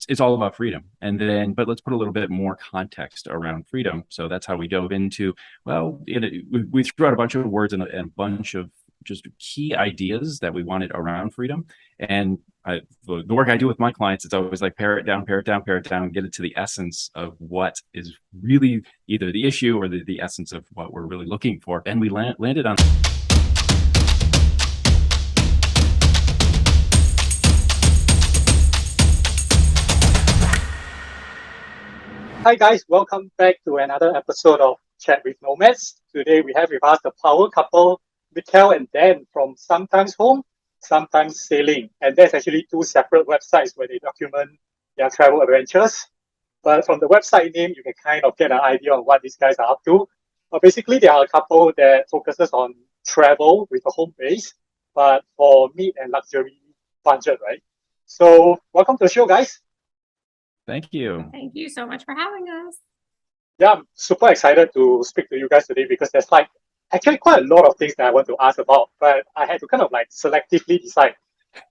it's all about freedom. And then, but let's put a little bit more context around freedom. So that's how we dove into, well, we threw out a bunch of words and a bunch of just key ideas that we wanted around freedom. And the work I do with my clients, it's always like pare it down, pare it down, pare it down, get it to the essence of what is really either the issue or the essence of what we're really looking for. And we landed on. Hi guys, welcome back to another episode of Chat with Nomads. Today we have with us the power couple, Mikkel and Dan from Sometimes Home, Sometimes Sailing. And there's actually two separate websites where they document their travel adventures. But from the website name, you can kind of get an idea on what these guys are up to. Basically, they are a couple that focuses on travel with a home base, but for mid and luxury budget, right? So welcome to the show, guys. Thank you. Thank you so much for having us. Yeah, I'm super excited to speak to you guys today because there's like actually quite a lot of things that I want to ask about, but I had to kind of like selectively decide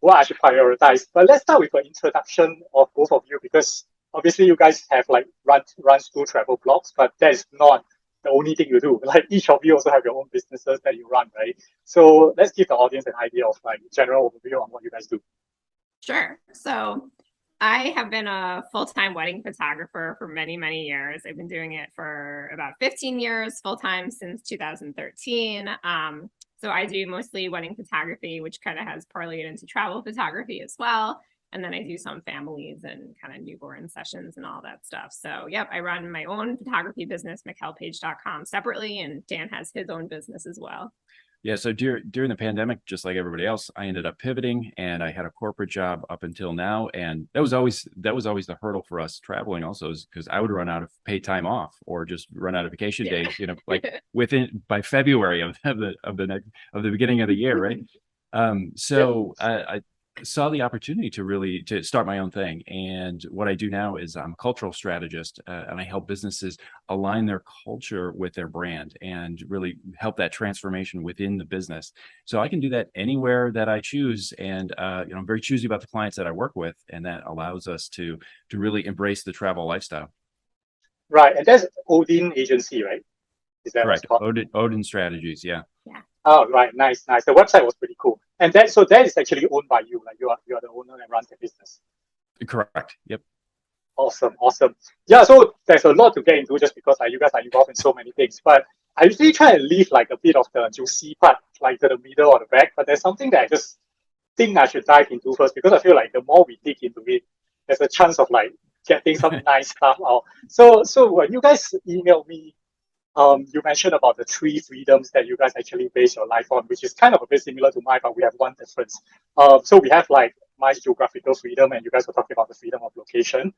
what I should prioritize. But let's start with an introduction of both of you because obviously you guys have like runs two travel blogs, but that is not the only thing you do. Like each of you also have your own businesses that you run, right? So let's give the audience an idea of like general overview on what you guys do. Sure. So I have been a full-time wedding photographer for many, many years. I've been doing it for about 15 years, full-time since 2013. So I do mostly wedding photography, which kind of has parlayed into travel photography as well. And then I do some families and kind of newborn sessions and all that stuff. So, yep, I run my own photography business, mikkelpage.com, separately, and Dan has his own business as well. Yeah, so during the pandemic, just like everybody else, I ended up pivoting, and I had a corporate job up until now, and that was always the hurdle for us traveling. Also, is because I would run out of paid time off or just run out of vacation days. Like by February of the beginning of the year, right? So I saw the opportunity to start my own thing, and what I do now is I'm a cultural strategist, and I help businesses align their culture with their brand and really help that transformation within the business. So I can do that anywhere that I choose, and I'm very choosy about the clients that I work with, and that allows us to really embrace the travel lifestyle. Right, and that's Odin Agency, right? Is that what's Correct. called? Odin Strategies. Yeah. Oh, right. Nice. The website was pretty cool. And that is actually owned by you. Like you are the owner and runs the business. Correct. Yep. Awesome. Yeah, so there's a lot to get into just because like you guys are involved in so many things. But I usually try and leave like a bit of the juicy part, like to the middle or the back. But there's something that I just think I should dive into first because I feel like the more we dig into it, there's a chance of like getting some nice stuff out. So when you guys emailed me, you mentioned about the three freedoms that you guys actually base your life on, which is kind of a bit similar to mine, but we have one difference. So we have like my geographical freedom, and you guys were talking about the freedom of location.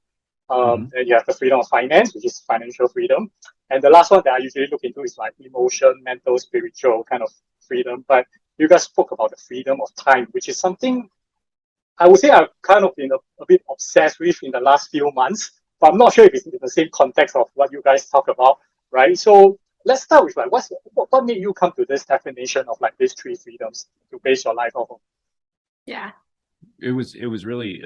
And you have the freedom of finance, which is financial freedom. And the last one that I usually look into is like emotion, mental, spiritual kind of freedom. But you guys spoke about the freedom of time, which is something I would say I've kind of been a bit obsessed with in the last few months. But I'm not sure if it's in the same context of what you guys talk about, right? So let's start with like what made you come to this definition of like these three freedoms to base your life off of? Yeah. It was really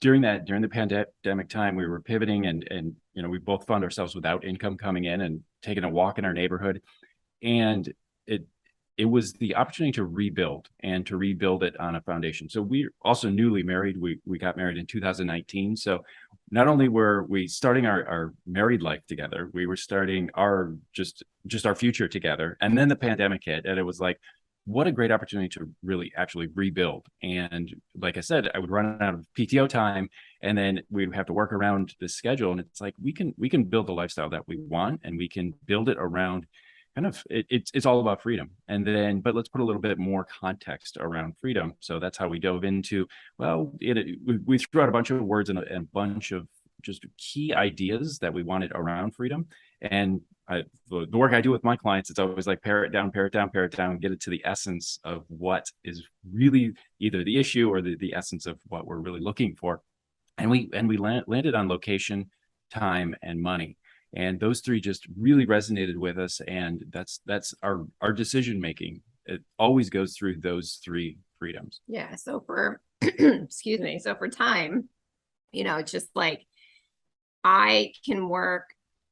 during the pandemic time, we were pivoting, and we both found ourselves without income coming in and taking a walk in our neighborhood, and it was the opportunity to rebuild it on a foundation. So we also newly married. We got married in 2019. So not only were we starting our married life together, we were starting our just our future together. And then the pandemic hit, and it was like, what a great opportunity to really actually rebuild. And like I said, I would run out of PTO time, and then we'd have to work around the schedule. And it's like we can build the lifestyle that we want, and we can build it around kind of it's all about freedom. And then, but let's put a little bit more context around freedom. So that's how we dove into, well, we threw out a bunch of words and a bunch of just key ideas that we wanted around freedom. And the work I do with my clients, it's always like pare it down, pare it down, pare it down, get it to the essence of what is really either the issue or the essence of what we're really looking for. And we landed on location, time, and money. And those three just really resonated with us, and that's our decision making. It always goes through those three freedoms. Yeah. So for excuse me. So for time, just like I can work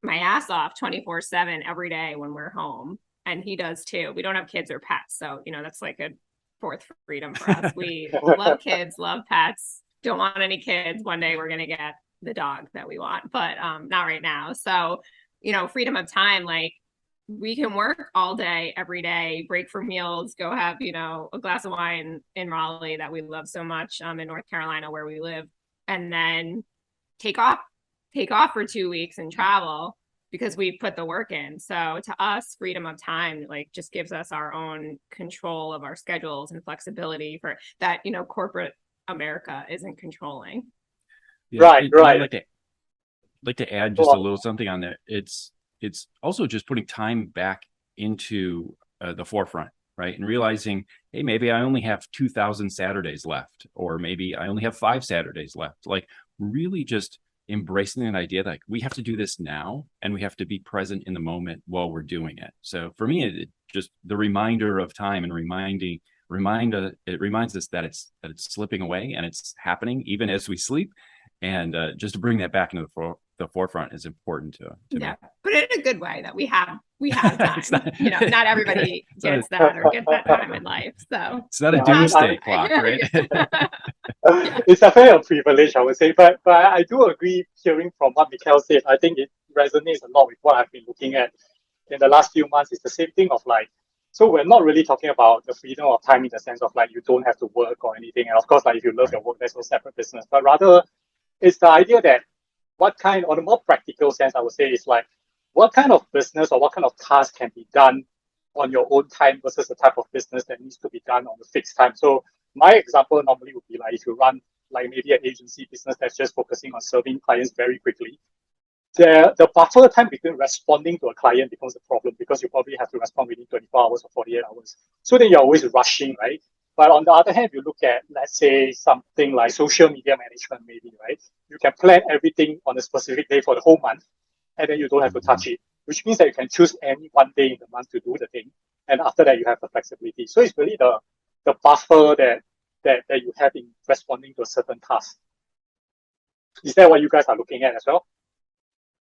my ass off 24/7 every day when we're home. And he does too. We don't have kids or pets. So, that's like a fourth freedom for us. We love kids, love pets, don't want any kids. One day we're going to get the dog that we want, but not right now. So, freedom of time, like we can work all day, every day, break for meals, go have, a glass of wine in Raleigh that we love so much in North Carolina where we live, and then take off for 2 weeks and travel because we put the work in. So to us, freedom of time, like just gives us our own control of our schedules and flexibility for that, corporate America isn't controlling. Yeah, Right, and right. I'd like to add Go just a on. little something on that. It's also just putting time back into the forefront, right? And realizing, hey, maybe I only have 2,000 Saturdays left, or maybe I only have 5 Saturdays left. Like really just embracing that idea that like, we have to do this now and we have to be present in the moment while we're doing it. So for me, it just the reminder of time and it reminds us that it's slipping away and it's happening even as we sleep. And just to bring that back into the forefront is important to me. But in a good way that we have time. not, not everybody gets that or gets that time in life. So it's not a Yeah, I mean, doomsday clock, right? it's a fair privilege, I would say, but I do agree hearing from what Mikkel said. I think it resonates a lot with what I've been looking at in the last few months. It's the same thing of like, so we're not really talking about the freedom of time in the sense of like you don't have to work or anything. And of course, like if you love Right. your work, that's a separate business. But rather, it's the idea that what kind, on a more practical sense, I would say is like, what kind of business or what kind of task can be done on your own time versus the type of business that needs to be done on a fixed time. So my example normally would be like if you run like maybe an agency business that's just focusing on serving clients very quickly, the buffer time between responding to a client becomes a problem because you probably have to respond within 24 hours or 48 hours. So then you're always rushing, right? But on the other hand, if you look at, let's say, something like social media management, maybe, right? You can plan everything on a specific day for the whole month, and then you don't have to touch it, which means that you can choose any one day in the month to do the thing. And after that, you have the flexibility. So it's really the buffer that you have in responding to a certain task. Is that what you guys are looking at as well?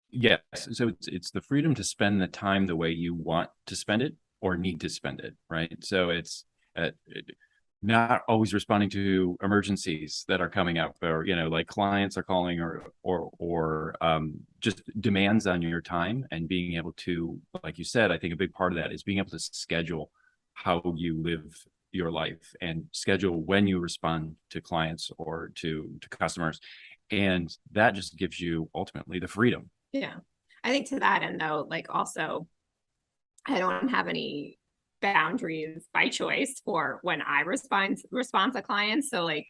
Yes. So it's the freedom to spend the time the way you want to spend it or need to spend it, right? So it's not always responding to emergencies that are coming up, or like clients are calling, or just demands on your time, and being able to, like you said, I think a big part of that is being able to schedule how you live your life and schedule when you respond to clients or to customers, and that just gives you ultimately the freedom. Yeah. I think to that end though, like also I don't have any boundaries by choice for when I respond to clients. So like,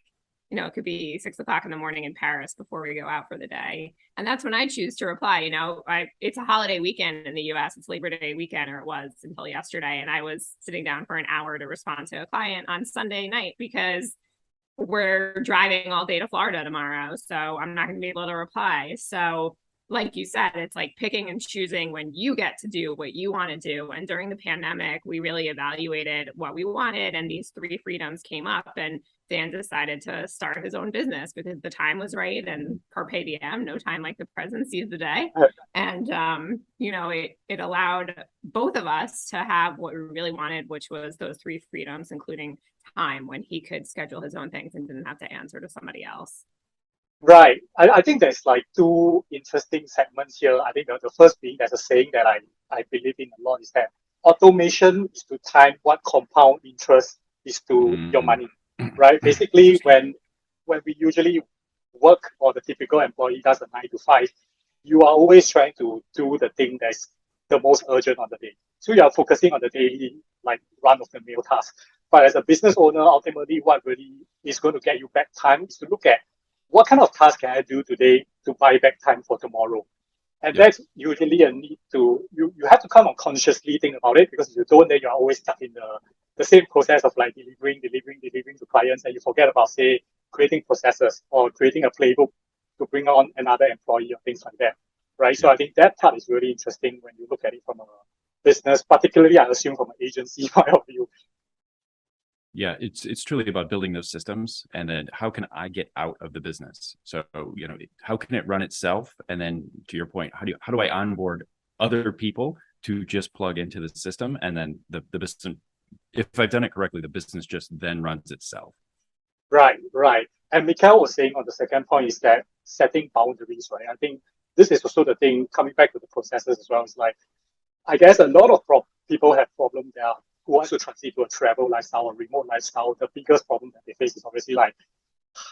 it could be 6 o'clock in the morning in Paris before we go out for the day. And that's when I choose to reply. It's a holiday weekend in the US. It's Labor Day weekend, or it was until yesterday. And I was sitting down for an hour to respond to a client on Sunday night because we're driving all day to Florida tomorrow. So I'm not going to be able to reply. So like you said, it's like picking and choosing when you get to do what you want to do. And during the pandemic, we really evaluated what we wanted, and these 3 freedoms came up, and Dan decided to start his own business because the time was right, and carpe diem, no time like the present, seize the day. And it allowed both of us to have what we really wanted, which was those 3 freedoms, including time when he could schedule his own things and didn't have to answer to somebody else. Right. I think there's like 2 interesting segments here. I think the first being there's a saying that I believe in a lot is that automation is to time what compound interest is to your money. Right? Basically, when we usually work, or the typical employee does a 9 to 5, you are always trying to do the thing that's the most urgent on the day. So you are focusing on the daily, like run of the mill task. But as a business owner, ultimately what really is going to get you back time is to look at what kind of task can I do today to buy back time for tomorrow? And Yep. that's usually a need to, you have to kind of consciously think about it, because if you don't, then you're always stuck in the same process of like delivering to clients, and you forget about, say, creating processes or creating a playbook to bring on another employee or things like that. Right. So Yep. I think that part is really interesting when you look at it from a business, particularly I assume from an agency point of view. Yeah, it's truly about building those systems, and then how can I get out of the business? So, how can it run itself? And then to your point, how do I onboard other people to just plug into the system, and then the business, if I've done it correctly, the business just then runs itself. Right, right. And Mikkel was saying on the second point is that setting boundaries, right? I think this is also the thing coming back to the processes as well. It's like, I guess a lot of people have problems there who wants to transit to a travel lifestyle or remote lifestyle. The biggest problem that they face is obviously like,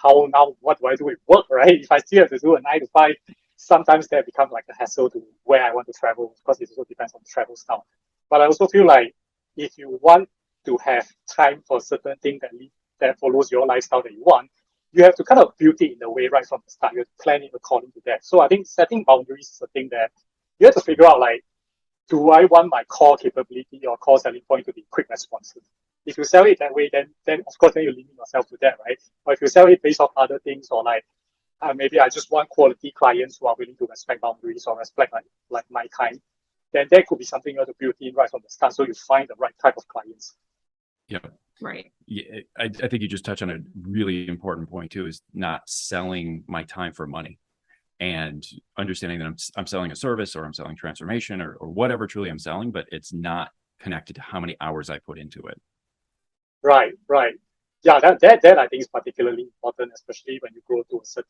how now, what do I do with work, right? If I still have to do a 9 to 5, sometimes that becomes like a hassle to where I want to travel because it also depends on the travel style. But I also feel like if you want to have time for certain thing that follows your lifestyle that you want, you have to kind of build it in a way right from the start. You have to plan it according to that. So I think setting boundaries is a thing that you have to figure out like, do I want my core capability or core selling point to be quick responsive? If you sell it that way, then of course then you limit yourself to that, right? Or if you sell it based on other things, or like maybe I just want quality clients who are willing to respect boundaries or respect like my kind, then that could be something you have to build in right from the start, so you find the right type of clients. Yeah. Right. Yeah, I think you just touched on a really important point too, is not selling my time for money, and understanding that I'm selling a service, or I'm selling transformation, or whatever truly I'm selling, but it's not connected to how many hours I put into it. Right, right. Yeah, that I think is particularly important, especially when you grow to a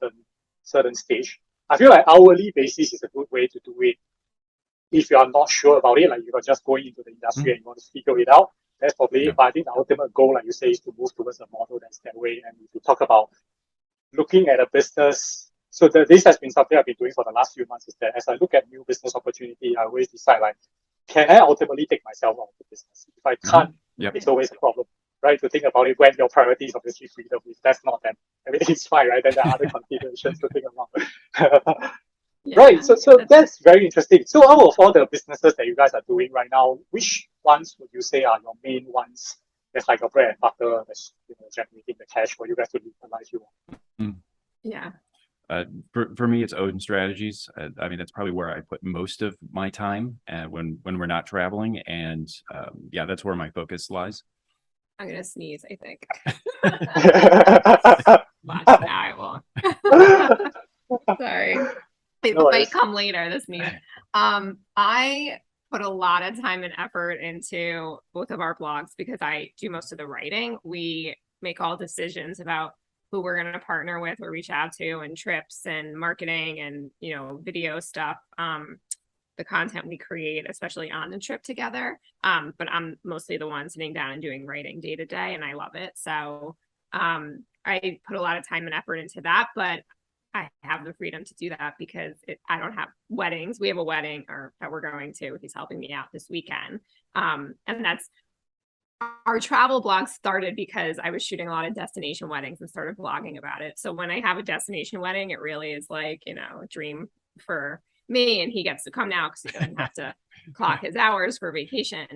certain stage. I feel like hourly basis is a good way to do it if you are not sure about it, like you're just going into the industry and you want to figure it out. That's probably Yeah. it. But I think the ultimate goal, like you say, is to move towards a model that's that way. And if you talk about looking at a business, so this has been something I've been doing for the last few months, is that as I look at new business opportunity, I always decide like, can I ultimately take myself out of the business? If I can't, Yep. it's always a problem, right? To think about it when your priority is obviously freedom. If that's not, then everything's fine, right? Then there are other considerations to think about. Yeah, Right. So that's very interesting. So out of all the businesses that you guys are doing right now, which ones would you say are your main ones? That's like your bread and butter that's generating the cash for you guys to live the life you want. yeah. For me, it's Odin Strategies. I mean, that's probably where I put most of my time when we're not traveling, and yeah, that's where my focus lies. I'm gonna sneeze, I think. Watch now, I won't. Sorry. It No might worries. come later, this news. I put a lot of time and effort into both of our blogs because I do most of the writing. We make all decisions about who we're going to partner with or reach out to, and trips and marketing and video stuff. The content we create, especially on the trip together. But I'm mostly the one sitting down and doing writing day to day, and I love it. So I put a lot of time and effort into that, but I have the freedom to do that because I don't have weddings. We have a wedding that we're going to. He's helping me out this weekend. And that's our travel blog started because I was shooting a lot of destination weddings and started blogging about it. So when I have a destination wedding, it really is like, a dream for me, and he gets to come now because he doesn't have to clock his hours for vacation.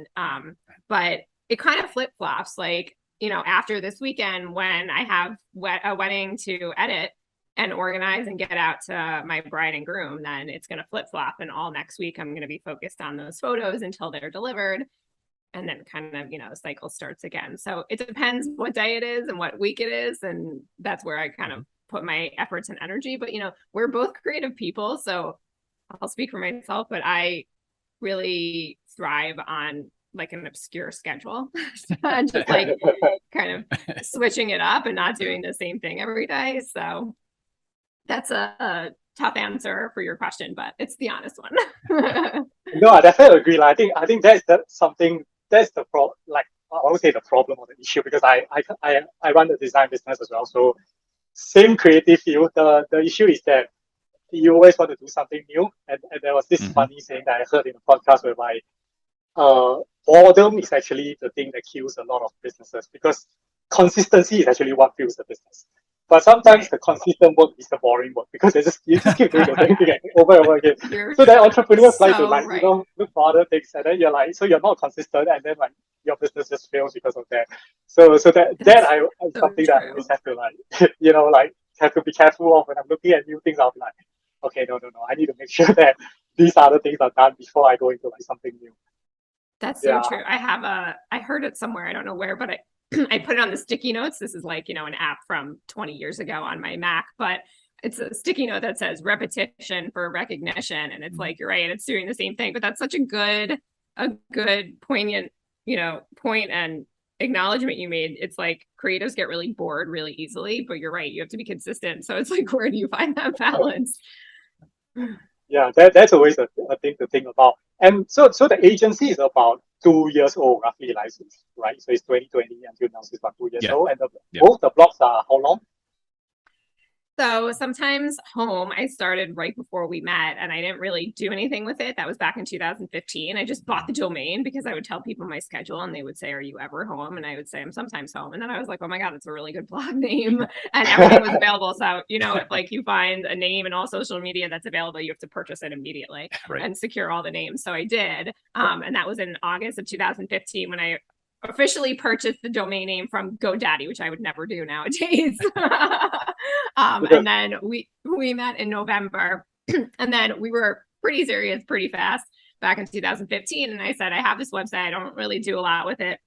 But it kind of flip flops, like, after this weekend when I have a wedding to edit and organize and get out to my bride and groom, then it's going to flip flop. And all next week, I'm going to be focused on those photos until they're delivered. And then kind of, the cycle starts again. So it depends what day it is and what week it is. And that's where I kind of put my efforts and energy. But, we're both creative people. So I'll speak for myself, but I really thrive on like an obscure schedule. Just like kind of switching it up and not doing the same thing every day. So that's a tough answer for your question, but it's the honest one. No, I definitely agree. Like, I think that's something that's the problem. Like I would say the problem or the issue, because I run the design business as well. So same creative field. The issue is that you always want to do something new. And there was this funny saying that I heard in a podcast whereby boredom is actually the thing that kills a lot of businesses, because consistency is actually what fuels the business. But sometimes the consistent work is the boring work, because you just keep doing the same thing over and over again. So then entrepreneurs like to look for other things, and then you're not consistent, and then like your business just fails because of that. So that is something that I always have to like have to be careful of when I'm looking at new things. I'll be like, okay, no, I need to make sure that these other things are done before I go into like something new. That's so true. I heard it somewhere, I don't know where, but I put it on the sticky notes. This is like, an app from 20 years ago on my Mac, but it's a sticky note that says repetition for recognition. And it's like, you're right, it's doing the same thing, but that's such a good poignant, point and acknowledgement you made. It's like creatives get really bored really easily, but you're right, you have to be consistent. So it's like, where do you find that balance? Yeah, that's always a thing to think about. And so the agency is about 2 years old, roughly licensed, right? So it's 2020 until now, so it's about 2 years old. And both the blogs are how long? So sometimes home, I started right before we met and I didn't really do anything with it. That was back in 2015. I just bought the domain because I would tell people my schedule and they would say, are you ever home? And I would say, I'm sometimes home. And then I was like, oh my God, that's a really good blog name. And everything was available. So, if like you find a name in all social media that's available, you have to purchase it immediately and secure all the names. So I did. And that was in August of 2015 when I officially purchased the domain name from GoDaddy, which I would never do nowadays. And then we met in November, and then we were pretty serious pretty fast back in 2015. And I said, I have this website. I don't really do a lot with it,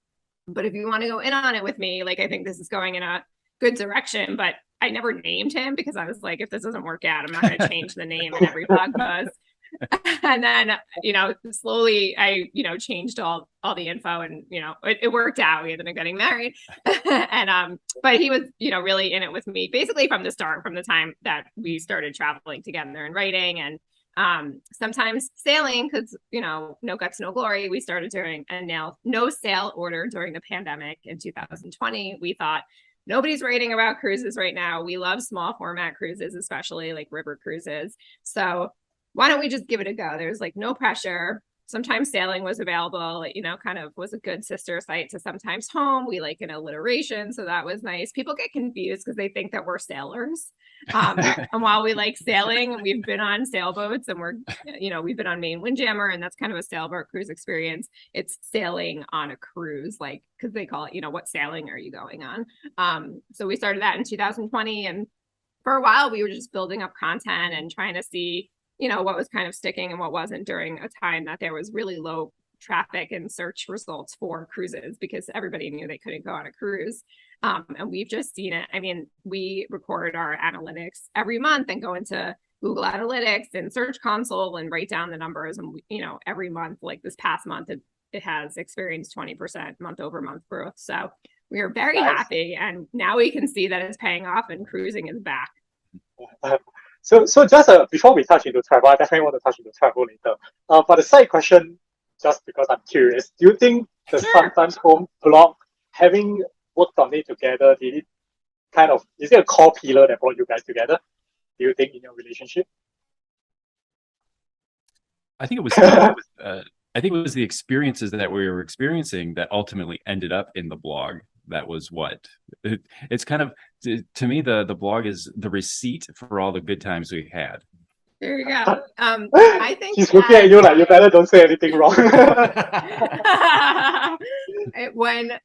but if you want to go in on it with me, like, I think this is going in a good direction. But I never named him because I was like, if this doesn't work out, I'm not going to change the name in every blog post. And then, slowly I, changed all the info and, it worked out. We ended up getting married. And, but he was, really in it with me basically from the start, from the time that we started traveling together and writing and, sometimes sailing because, no guts, no glory. We started doing a no sail order during the pandemic in 2020. We thought, nobody's writing about cruises right now. We love small format cruises, especially like river cruises. So why don't we just give it a go? There's like no pressure. Sometimes sailing was available, kind of was a good sister site to sometimes home. We like an alliteration. So that was nice. People get confused because they think that we're sailors. And while we like sailing and we've been on sailboats and we've been on Maine Windjammer and that's kind of a sailboat cruise experience. It's sailing on a cruise, like, because they call it, what sailing are you going on? So we started that in 2020. And for a while we were just building up content and trying to see what was kind of sticking and what wasn't during a time that there was really low traffic and search results for cruises because everybody knew they couldn't go on a cruise. And we've just seen it. I mean, we record our analytics every month and go into Google Analytics and Search Console and write down the numbers. And, every month, like this past month, it has experienced 20% month over month growth. So we are very happy. And now we can see that it's paying off and cruising is back. So just before we touch into travel, I definitely want to touch into travel later. But the side question, just because I'm curious, do you think the Sometimes Home blog, having worked on it together, is it a core pillar that brought you guys together? Do you think in your relationship? I think it was. I think it was the experiences that we were experiencing that ultimately ended up in the blog. That was it's kind of, to me, the blog is the receipt for all the good times we had. There you go. I think he's looking at you like, you better don't say anything wrong. when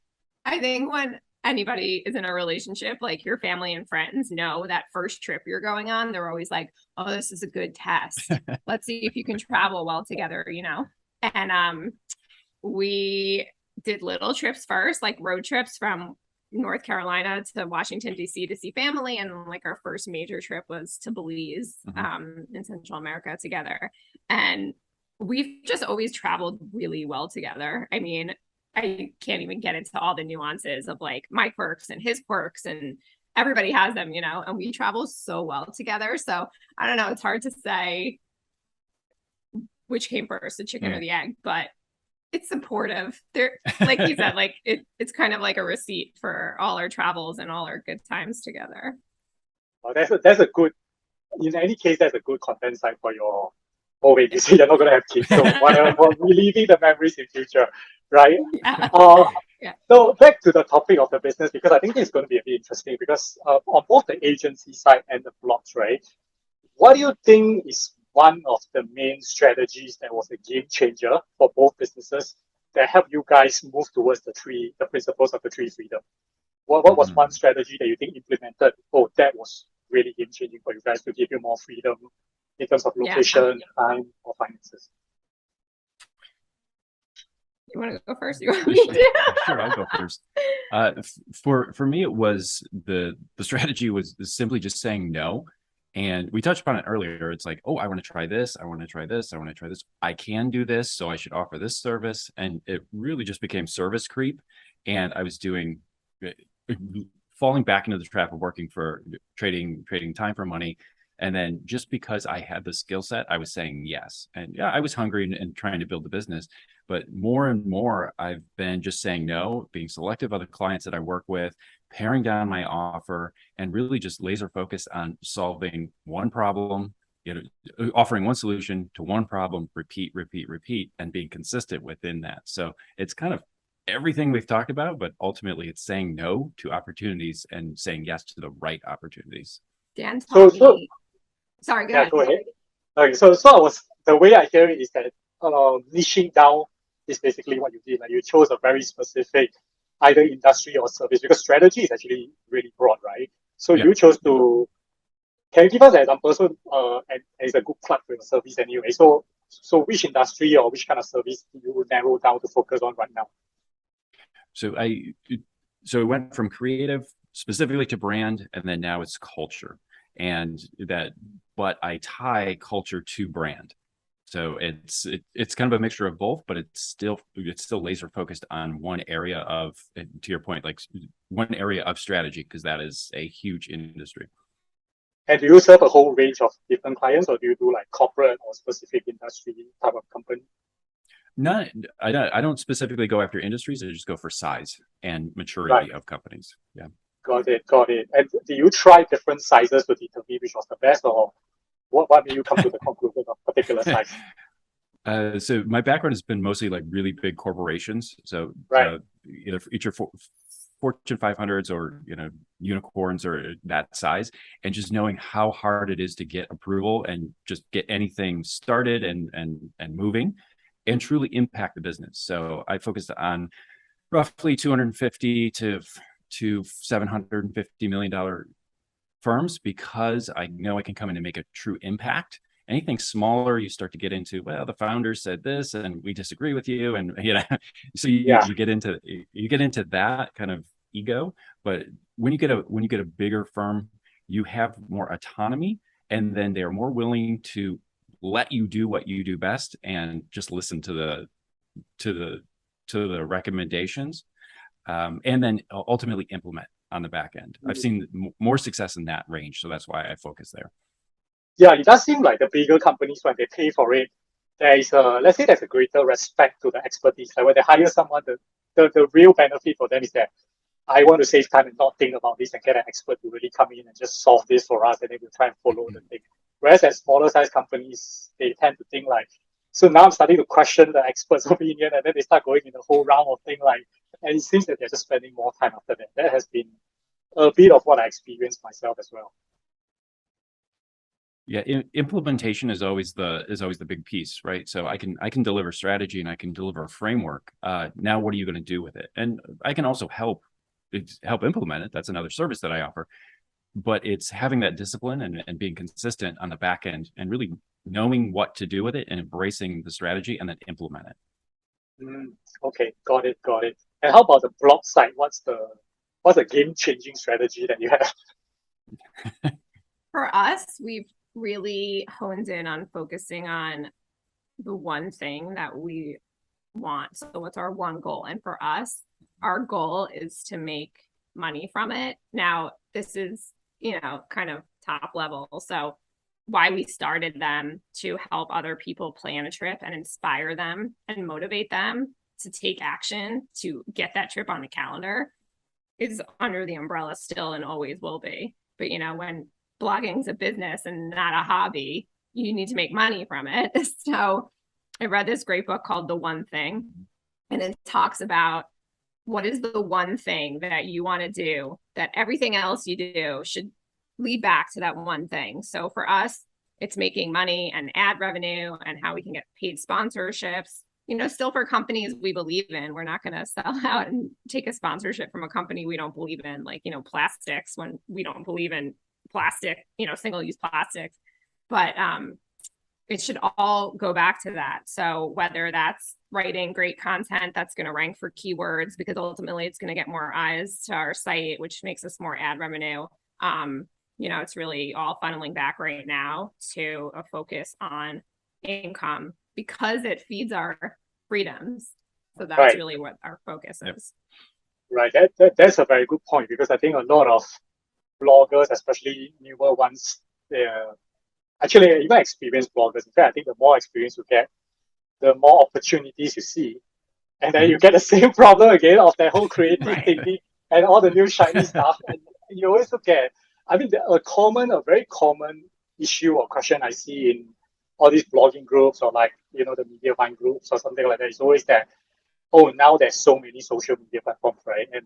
anybody is in a relationship, like your family and friends know that first trip you're going on, they're always like, oh, this is a good test. Let's see if you can travel well together, And we did little trips first, like road trips from North Carolina to Washington, D.C. to see family. And like our first major trip was to Belize in Central America together. And we've just always traveled really well together. I mean, I can't even get into all the nuances of like my quirks and his quirks and everybody has them, and we travel so well together. So I don't know, it's hard to say which came first, the chicken or the egg, but it's supportive. There, like you said, like it's kind of like a receipt for all our travels and all our good times together. Well, that's a good. In any case, that's a good content site for your. Oh wait, you see, you're not going to have kids, so whatever. Reliving the memories in future, right? Yeah. So back to the topic of the business, because I think it's going to be a bit interesting. Because on both the agency side and the blogs, right? What do you think is one of the main strategies that was a game changer for both businesses that helped you guys move towards the principles of the three freedom? What was one strategy that you think implemented? Oh, that was really game changing for you guys to give you more freedom in terms of location, time, or finances. You want to go first? You want me to? Sure, I'll go first. For me, it was the strategy was simply just saying no. And we touched upon it earlier. It's like, oh, I want to try this. I want to try this. I want to try this. I can do this. So I should offer this service. And it really just became service creep. And I was falling back into the trap of working for trading time for money. And then just because I had the skill set, I was saying yes. And yeah, I was hungry and trying to build the business. But more and more, I've been just saying no, being selective of the clients that I work with, paring down my offer, and really just laser focused on solving one problem, offering one solution to one problem, repeat, repeat, repeat, and being consistent within that. So it's kind of everything we've talked about, but ultimately it's saying no to opportunities and saying yes to the right opportunities. Dan So, taught me. Sorry, go yeah, ahead. go ahead. Okay, so the way I hear it is that niching down is basically what you did. Like you chose a very specific either industry or service because strategy is actually really broad, right? So Yeah. you chose to. Can you give us an example? So, and it's a good plug for your service anyway. So which industry or which kind of service do you narrow down to focus on right now? So it went from creative specifically to brand, and then now it's culture. But I tie culture to brand. So it's kind of a mixture of both, but it's still laser focused on one area of, to your point, like one area of strategy, because that is a huge industry. And do you serve a whole range of different clients, or do you do like corporate or specific industry type of company? I don't specifically go after industries. I just go for size and maturity of companies. Yeah. Got it. And do you try different sizes to determine which was the best, or what made you come to the conclusion of particular size? So my background has been mostly like really big corporations. So either each are Fortune 500s or unicorns or that size, and just knowing how hard it is to get approval and just get anything started and moving, and truly impact the business. So I focused on roughly 250 to $750 million firms, because I know I can come in and make a true impact. Anything smaller, you start to get into, well, the founders said this and we disagree with you, and so you get into that kind of ego. But when you get a bigger firm, you have more autonomy, and then they're more willing to let you do what you do best and just listen to the recommendations, and then ultimately implement on the back end. I've seen more success in that range, so that's why I focus there. Yeah, it does seem like the bigger companies, when they pay for it, there is let's say there's a greater respect to the expertise. Like when they hire someone, the real benefit for them is that I want to save time and not think about this and get an expert to really come in and just solve this for us, and then we'll try and follow the thing. Whereas at smaller size companies, they tend to think like, so now I'm starting to question the expert's opinion, and then they start going in a whole round of thing like, and it seems that they're just spending more time after that. That has been a bit of what I experienced myself as well. Yeah, implementation is always the big piece, right? So I can deliver strategy and I can deliver a framework. Now, what are you going to do with it? And I can also help implement it. That's another service that I offer. But it's having that discipline and being consistent on the back end, and really knowing what to do with it and embracing the strategy and then implement it. Okay, got it. And how about the blog side? What's the game-changing strategy that you have? For us, we've really honed in on focusing on the one thing that we want. So what's our one goal? And for us, our goal is to make money from it. Now, this is, kind of top level. So why we started them to help other people plan a trip and inspire them and motivate them to take action to get that trip on the calendar is under the umbrella still and always will be. But, when blogging's a business and not a hobby, you need to make money from it. So I read this great book called The One Thing, and it talks about what is the one thing that you want to do that everything else you do should lead back to that one thing. So for us, it's making money and ad revenue and how we can get paid sponsorships. Still for companies we believe in. We're not going to sell out and take a sponsorship from a company we don't believe in, like, plastics, when we don't believe in plastic, single-use plastics. But it should all go back to that. So whether that's writing great content that's going to rank for keywords, because ultimately it's going to get more eyes to our site, which makes us more ad revenue. It's really all funneling back right now to a focus on income because it feeds our freedoms. So that's really what our focus is. Right. That's a very good point, because I think a lot of bloggers, especially newer ones, actually even experienced bloggers, in fact, I think the more experience you get, the more opportunities you see. And then you get the same problem again of that whole creative thinking and all the new shiny stuff. And you always look at, I mean, a very common issue or question I see in all these blogging groups or like, the media buying groups or something like that is always that, oh, now there's so many social media platforms, right? And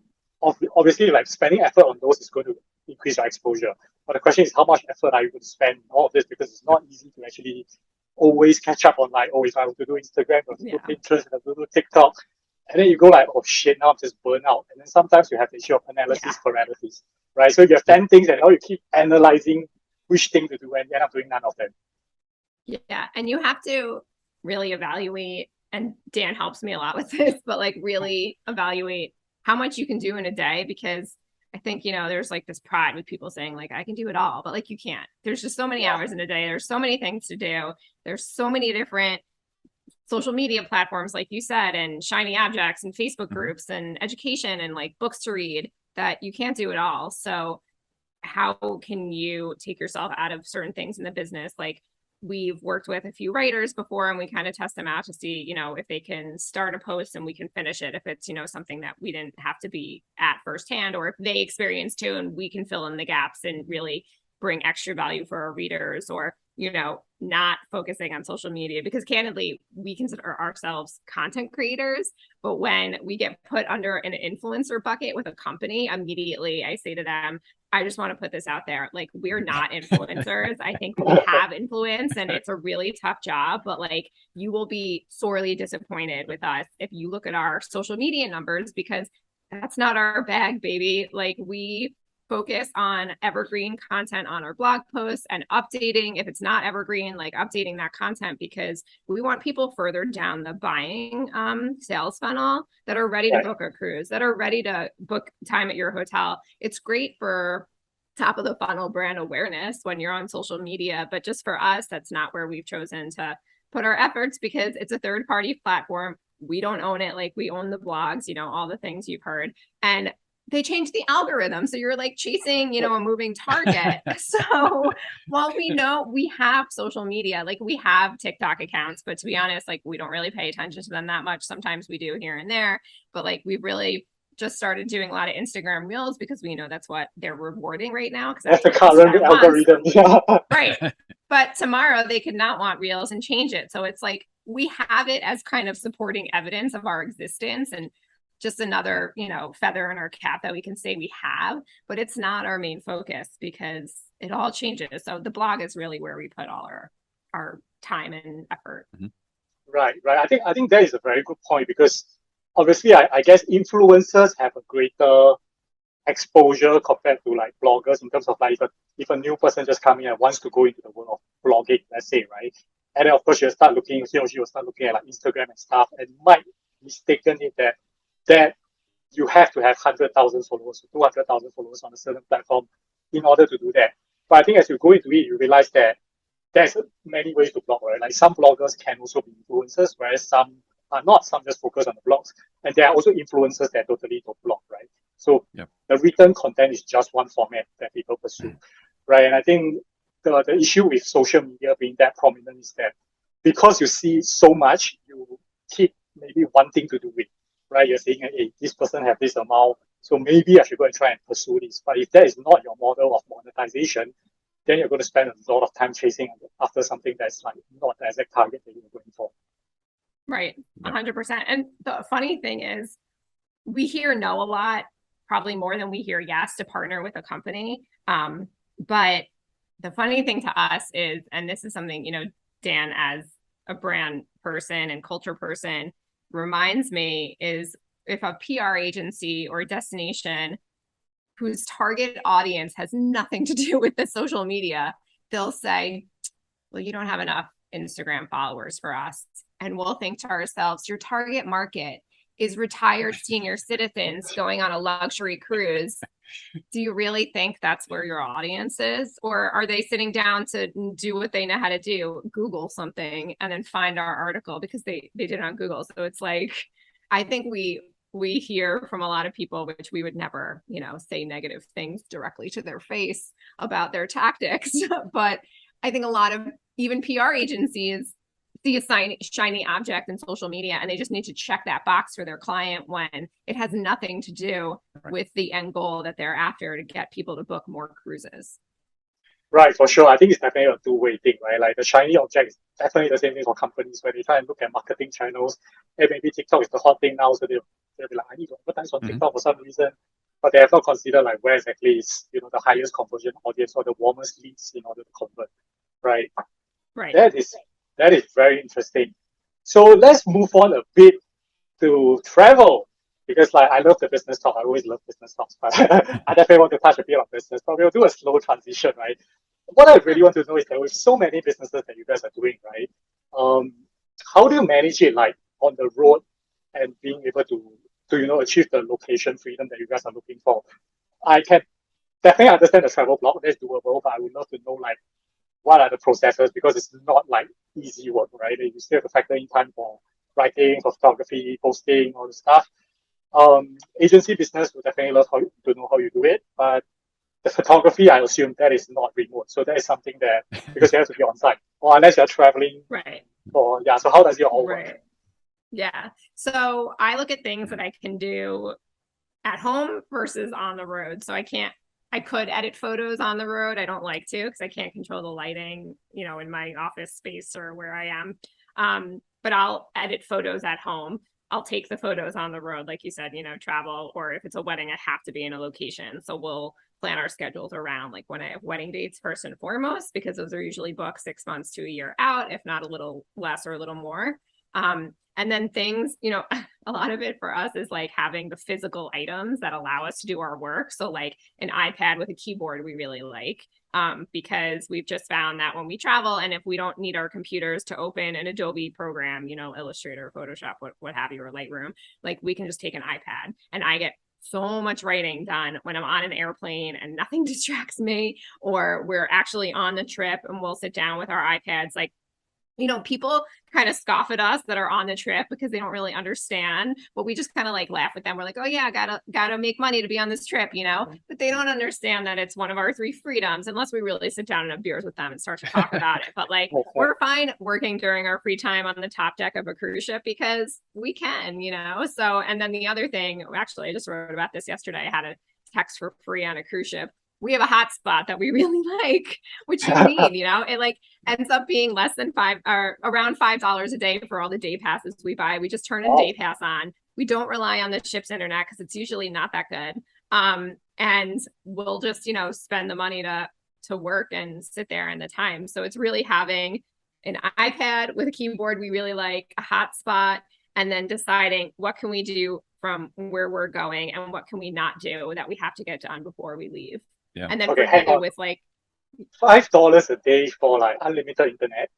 obviously, like spending effort on those is going to increase your exposure. But the question is, how much effort are you going to spend on all of this? Because it's not easy to actually always catch up on like, oh, if I have to do Instagram, I have to do Pinterest, I have to do TikTok. And then you go like, oh shit, now I'm just burnt out. And then sometimes you have the issue of analysis paralysis, right? So you have 10 things and now you keep analyzing which thing to do and you end up doing none of them. Yeah. And you have to really evaluate, and Dan helps me a lot with this, but like really evaluate how much you can do in a day, because I think, there's like this pride with people saying like, I can do it all, but like you can't. There's just so many hours in a day. There's so many things to do. There's so many different social media platforms, like you said, and shiny objects and Facebook groups and education and like books to read, that you can't do it all. So how can you take yourself out of certain things in the business? Like we've worked with a few writers before and we kind of test them out to see, if they can start a post and we can finish it. If it's, something that we didn't have to be at firsthand, or if they experienced too, and we can fill in the gaps and really bring extra value for our readers, or, not focusing on social media, because candidly, we consider ourselves content creators. But when we get put under an influencer bucket with a company, immediately I say to them, I just want to put this out there. Like, we're not influencers. I think we have influence and it's a really tough job, but like you will be sorely disappointed with us if you look at our social media numbers, because that's not our bag, baby. Like we focus on evergreen content on our blog posts and updating, if it's not evergreen, like updating that content, because we want people further down the buying sales funnel that are ready to book a cruise, that are ready to book time at your hotel. It's great for top of the funnel brand awareness when you're on social media, but just for us, that's not where we've chosen to put our efforts, because it's a third party platform. We don't own it. Like we own the blogs, all the things you've heard. And they changed the algorithm. So you're like chasing, a moving target. So while we know we have social media, like we have TikTok accounts, but to be honest, like we don't really pay attention to them that much. Sometimes we do here and there, but like we've really just started doing a lot of Instagram reels because we know that's what they're rewarding right now. That's the current algorithm. Right. But tomorrow they could not want reels and change it. So it's like we have it as kind of supporting evidence of our existence and just another, feather in our cap that we can say we have, but it's not our main focus because it all changes. So the blog is really where we put all our time and effort. Right. I think that is a very good point, because obviously I guess influencers have a greater exposure compared to like bloggers in terms of like if a new person just coming and wants to go into the world of blogging, let's say, right? And then of course he will start looking at like Instagram and stuff, and might mistaken it that you have to have 100,000 followers, 200,000 followers on a certain platform in order to do that. But I think as you go into it, you realize that there's many ways to blog, right? Like some bloggers can also be influencers, whereas some are not. Some just focus on the blogs. And there are also influencers that totally don't blog, right? So the written content is just one format that people pursue, right? And I think the issue with social media being that prominent is that because you see so much, you keep maybe wanting to do it. Right, you're saying, hey, this person have this amount, so maybe I should go and try and pursue this. But if that is not your model of monetization, then you're going to spend a lot of time chasing after something that's like not the exact target that you're going for. Right, 100%. And the funny thing is, we hear no a lot, probably more than we hear yes to partner with a company. But the funny thing to us is, and this is something, Dan, as a brand person and culture person, reminds me, is if a PR agency or a destination whose target audience has nothing to do with the social media, they'll say, well, you don't have enough Instagram followers for us. And we'll think to ourselves, your target market is retired senior citizens going on a luxury cruise. Do you really think that's where your audience is? Or are they sitting down to do what they know how to do, Google something and then find our article because they did it on Google? So it's like, I think we hear from a lot of people, which we would never, say negative things directly to their face about their tactics. But I think a lot of even PR agencies see a shiny object in social media and they just need to check that box for their client when it has nothing to do with the end goal that they're after to get people to book more cruises. Right, for sure. I think it's definitely a two-way thing, right? Like the shiny object is definitely the same thing for companies where they try and look at marketing channels. And maybe TikTok is the hot thing now, so they'll be like, I need to advertise on TikTok for some reason. But they have not considered like where exactly is, the highest conversion audience or the warmest leads in order to convert. Right. Right. That is very interesting. So let's move on a bit to travel. Because like I love the business talk. I always love business talks, but I definitely want to touch a bit on business. But we'll do a slow transition, right? What I really want to know is that with so many businesses that you guys are doing, right? How do you manage it like on the road and being able to achieve the location freedom that you guys are looking for? I can definitely understand the travel blog, that's doable, but I would love to know like what are the processes, because it's not like easy work, right? You still have to factor in time for writing, for photography, posting, all the stuff. Agency business will definitely love to know how you do it, but the photography, I assume that is not remote. So that is something that, because you have to be on site, or unless you're traveling. Right. So how does it all work? Yeah. So I look at things that I can do at home versus on the road. So I could edit photos on the road. I don't like to because I can't control the lighting, in my office space or where I am. But I'll edit photos at home. I'll take the photos on the road, like you said, travel, or if it's a wedding, I have to be in a location. So we'll plan our schedules around like when I have wedding dates first and foremost, because those are usually booked 6 months to a year out, if not a little less or a little more. And then things, a lot of it for us is like having the physical items that allow us to do our work. So like an iPad with a keyboard, we really like, because we've just found that when we travel and if we don't need our computers to open an Adobe program, Illustrator, Photoshop, what have you, or Lightroom, like we can just take an iPad and I get so much writing done when I'm on an airplane and nothing distracts me, or we're actually on the trip and we'll sit down with our iPads. Like, people kind of scoff at us that are on the trip because they don't really understand, but we just kind of like laugh with them. We're like, oh yeah, gotta make money to be on this trip, but they don't understand that it's one of our 3 freedoms unless we really sit down and have beers with them and start to talk about it. But like, we're fine working during our free time on the top deck of a cruise ship because we can, so, and then the other thing, actually, I just wrote about this yesterday. I had a text for free on a cruise ship. We have a hotspot that we really like, which you need, it like ends up being less than around $5 a day for all the day passes we buy. We just turn a day pass on. We don't rely on the ship's internet because it's usually not that good. And we'll just, spend the money to work and sit there in the time. So it's really having an iPad with a keyboard we really like, a hotspot, and then deciding what can we do from where we're going and what can we not do that we have to get done before we leave. Yeah. And then with like $5 a day for like unlimited internet.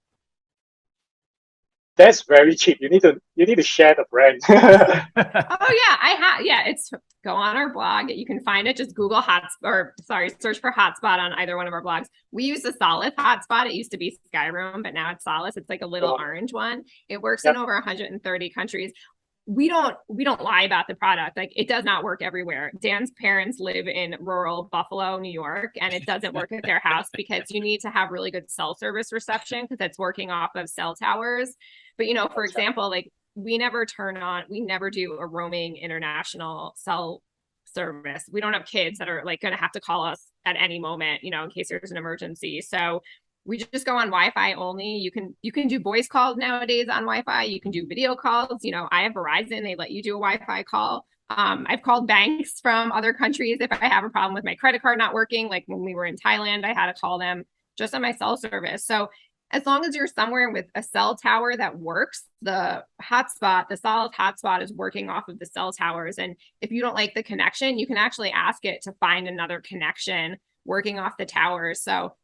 That's very cheap. You need to share the brand. Oh yeah, it's go on our blog. You can find it. Just Google search for hotspot on either one of our blogs. We use the Solace hotspot. It used to be Skyroom, but now it's Solace. It's like a little orange one. It works in over 130 countries. We don't lie about the product. Like, it does not work everywhere. Dan's parents live in rural Buffalo, New York, and it doesn't work at their house because you need to have really good cell service reception because it's working off of cell towers. But, for example, like we never do a roaming international cell service. We don't have kids that are like going to have to call us at any moment, in case there's an emergency. So we just go on Wi-Fi only. You can do voice calls nowadays on Wi-Fi. You can do video calls. I have Verizon. They let you do a Wi-Fi call. I've called banks from other countries if I have a problem with my credit card not working. Like when we were in Thailand, I had to call them just on my cell service. So as long as you're somewhere with a cell tower that works, the Solace hotspot is working off of the cell towers. And if you don't like the connection, you can actually ask it to find another connection working off the towers. So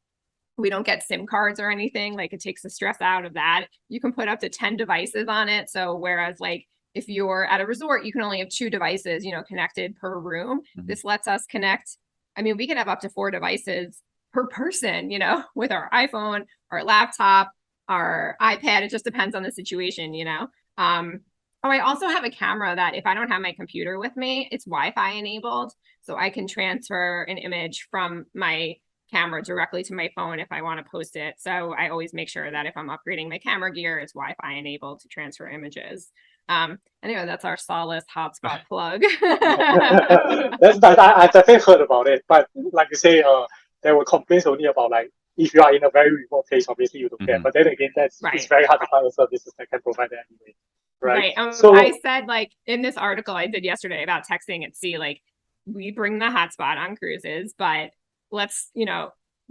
We don't get SIM cards or anything. Like, it takes the stress out of that. You can put up to 10 devices on it. So whereas like if you're at a resort, you can only have 2 devices, connected per room. This lets us connect. I mean, we can have up to 4 devices per person, with our iPhone, our laptop, our iPad. It just depends on the situation, I also have a camera that if I don't have my computer with me, it's Wi-Fi enabled. So I can transfer an image from my camera directly to my phone if I want to post it. So I always make sure that if I'm upgrading my camera gear, it's Wi-Fi enabled to transfer images. Anyway, that's our Solace hotspot plug. That's nice. I've definitely heard about it, but like you say, there were complaints only about like if you are in a very remote place, obviously you don't get. But then again, it's very hard to find a services that can provide that anyway. Right. So I said, like, in this article I did yesterday about texting at sea, like, we bring the hotspot on cruises, but let's,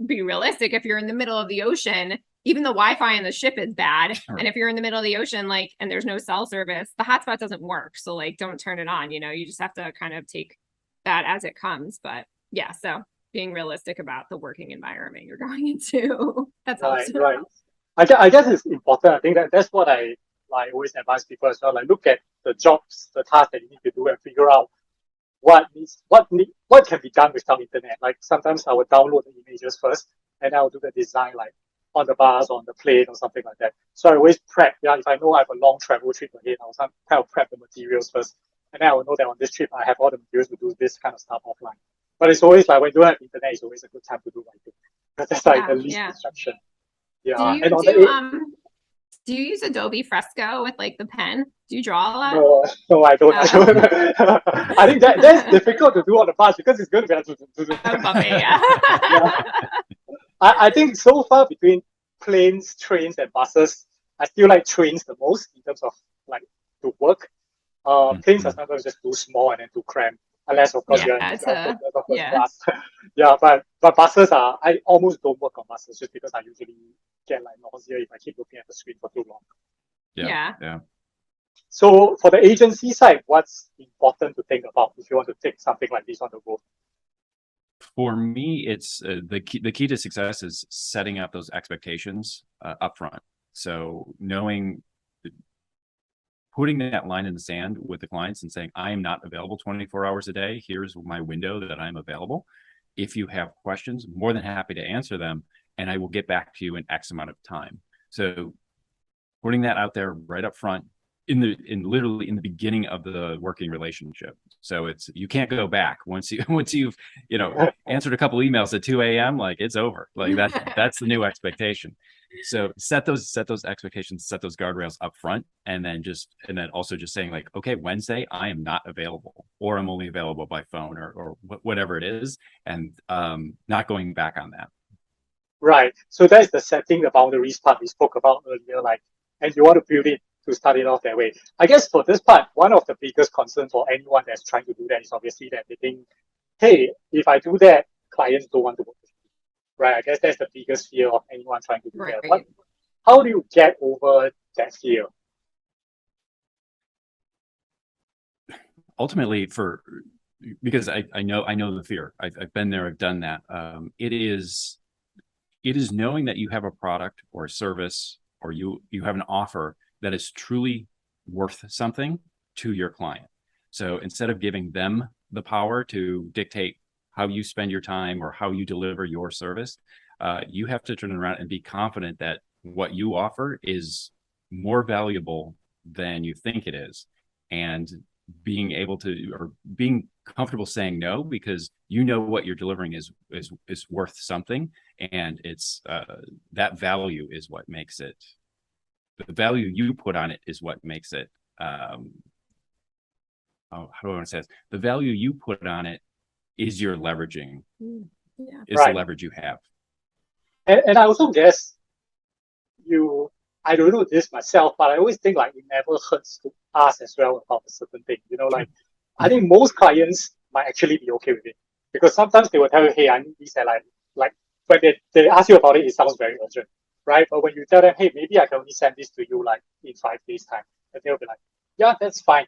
be realistic. If you're in the middle of the ocean, even the Wi-Fi on the ship is bad. Sure. And if you're in the middle of the ocean, like, and there's no cell service, the hotspot doesn't work. So like, don't turn it on, you just have to kind of take that as it comes. But yeah, so being realistic about the working environment you're going into. That's awesome. Right. I guess it's important. I think that's what I always advise people as well. Like, look at the jobs, the tasks that you need to do, and figure out what can be done without internet. Like, sometimes I would download the images first, and I will do the design like on the bus, on the plane, or something like that. So I always prep. Yeah, if I know I have a long travel trip ahead, I will kind of prep the materials first, and then I will know that on this trip I have all the materials to do this kind of stuff offline. But it's always like when you don't have internet, it's always a good time to do writing, because that's like the least distraction. Yeah. Do you use Adobe Fresco with like the pen? Do you draw a lot? No, I don't. I think that's difficult to do on the bus because it's going to be I think so far between planes, trains, and buses, I still like trains the most in terms of like to work. Planes are sometimes just too small and then too cramped. Unless of course you're in class. But buses I almost don't work on buses just because I usually get like nausea if I keep looking at the screen for too long. Yeah. So for the agency side, what's important to think about if you want to take something like this on the road? For me, it's the key to success is setting up those expectations up front. So putting that line in the sand with the clients and saying, I am not available 24 hours a day. Here's my window that I'm available. If you have questions, more than happy to answer them, and I will get back to you in X amount of time. So putting that out there right up front literally in the beginning of the working relationship. So you can't go back once you've answered a couple emails at 2 a.m. like it's over. Like that's the new expectation. So set those expectations, set those guardrails up front, and then also just saying like, okay, Wednesday I am not available, or I'm only available by phone or whatever it is, and not going back on that. Right. So that's the setting the boundaries part we spoke about earlier, like, and you want to build it to start it off that way. I guess for this part, one of the biggest concerns for anyone that's trying to do that is obviously that they think, hey, if I do that, clients don't want to work with me. Right. I guess that's the biggest fear of anyone trying to do that. How do you get over that fear? Ultimately, because I know the fear. I've been there, I've done that. It is knowing that you have a product or a service, or you have an offer that is truly worth something to your client. So instead of giving them the power to dictate how you spend your time or how you deliver your service, you have to turn around and be confident that what you offer is more valuable than you think it is, and being able to, or being comfortable saying no, because what you're delivering is worth something, and it's that value is what makes it. The value you put on it is what makes it. How do I want to say this? The value you put on it is your leveraging. Is the leverage you have. And I also guess I don't know this myself, but I always think like it never hurts to ask as well about a certain thing. Like I think most clients might actually be okay with it, because sometimes they will tell you, hey, I need this, and like when they ask you about it, it sounds very urgent, right? But when you tell them, hey, maybe I can only send this to you like in 5 days time, and they'll be like, yeah, that's fine.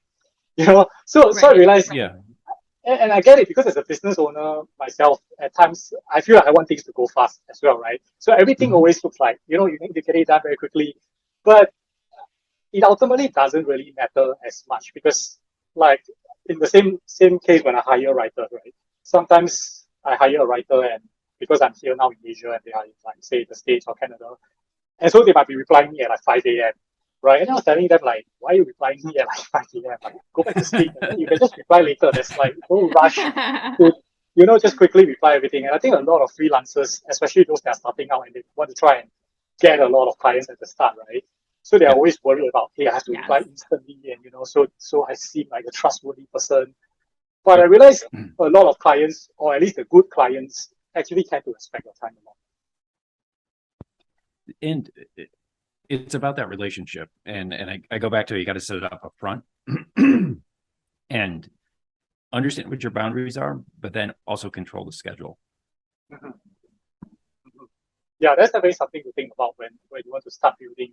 So I realized, and I get it because as a business owner myself, at times I feel like I want things to go fast as well, right? So everything always looks like, you know, you need to get it done very quickly. But it ultimately doesn't really matter as much because like in the same case when I hire a writer, right? Sometimes I hire a writer and because I'm here now in Asia and they are in like say the States or Canada, and so they might be replying me at like 5 a.m. Right? And I was telling them like, why are you replying me at like 5 a.m.? Like, go back to sleep and then you can just reply later. There's like no rush to, you know, just quickly reply everything. And I think a lot of freelancers, especially those that are starting out and they want to try and get a lot of clients at the start, right? So they're always worried about, hey, I have to reply instantly, and you know, so I seem like a trustworthy person. But I realize a lot of clients, or at least the good clients, actually tend to respect your time a lot. And it's about that relationship. And I go back to, you got to set it up front and understand what your boundaries are, but then also control the schedule. Yeah, that's definitely something to think about when you want to start building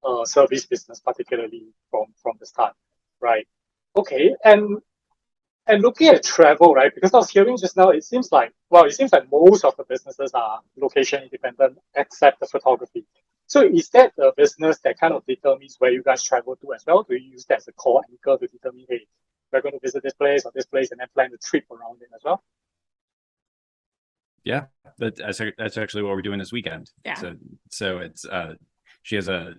a service business, particularly from the start, right? Okay, and looking at travel, right? Because I was hearing just now, it seems like most of the businesses are location independent except the photography. So is that the business that kind of determines where you guys travel to as well? Do you use that as a core anchor to determine, hey, we're going to visit this place or this place and then plan the trip around it as well? Yeah, that's actually what we're doing this weekend. Yeah. So it's she has a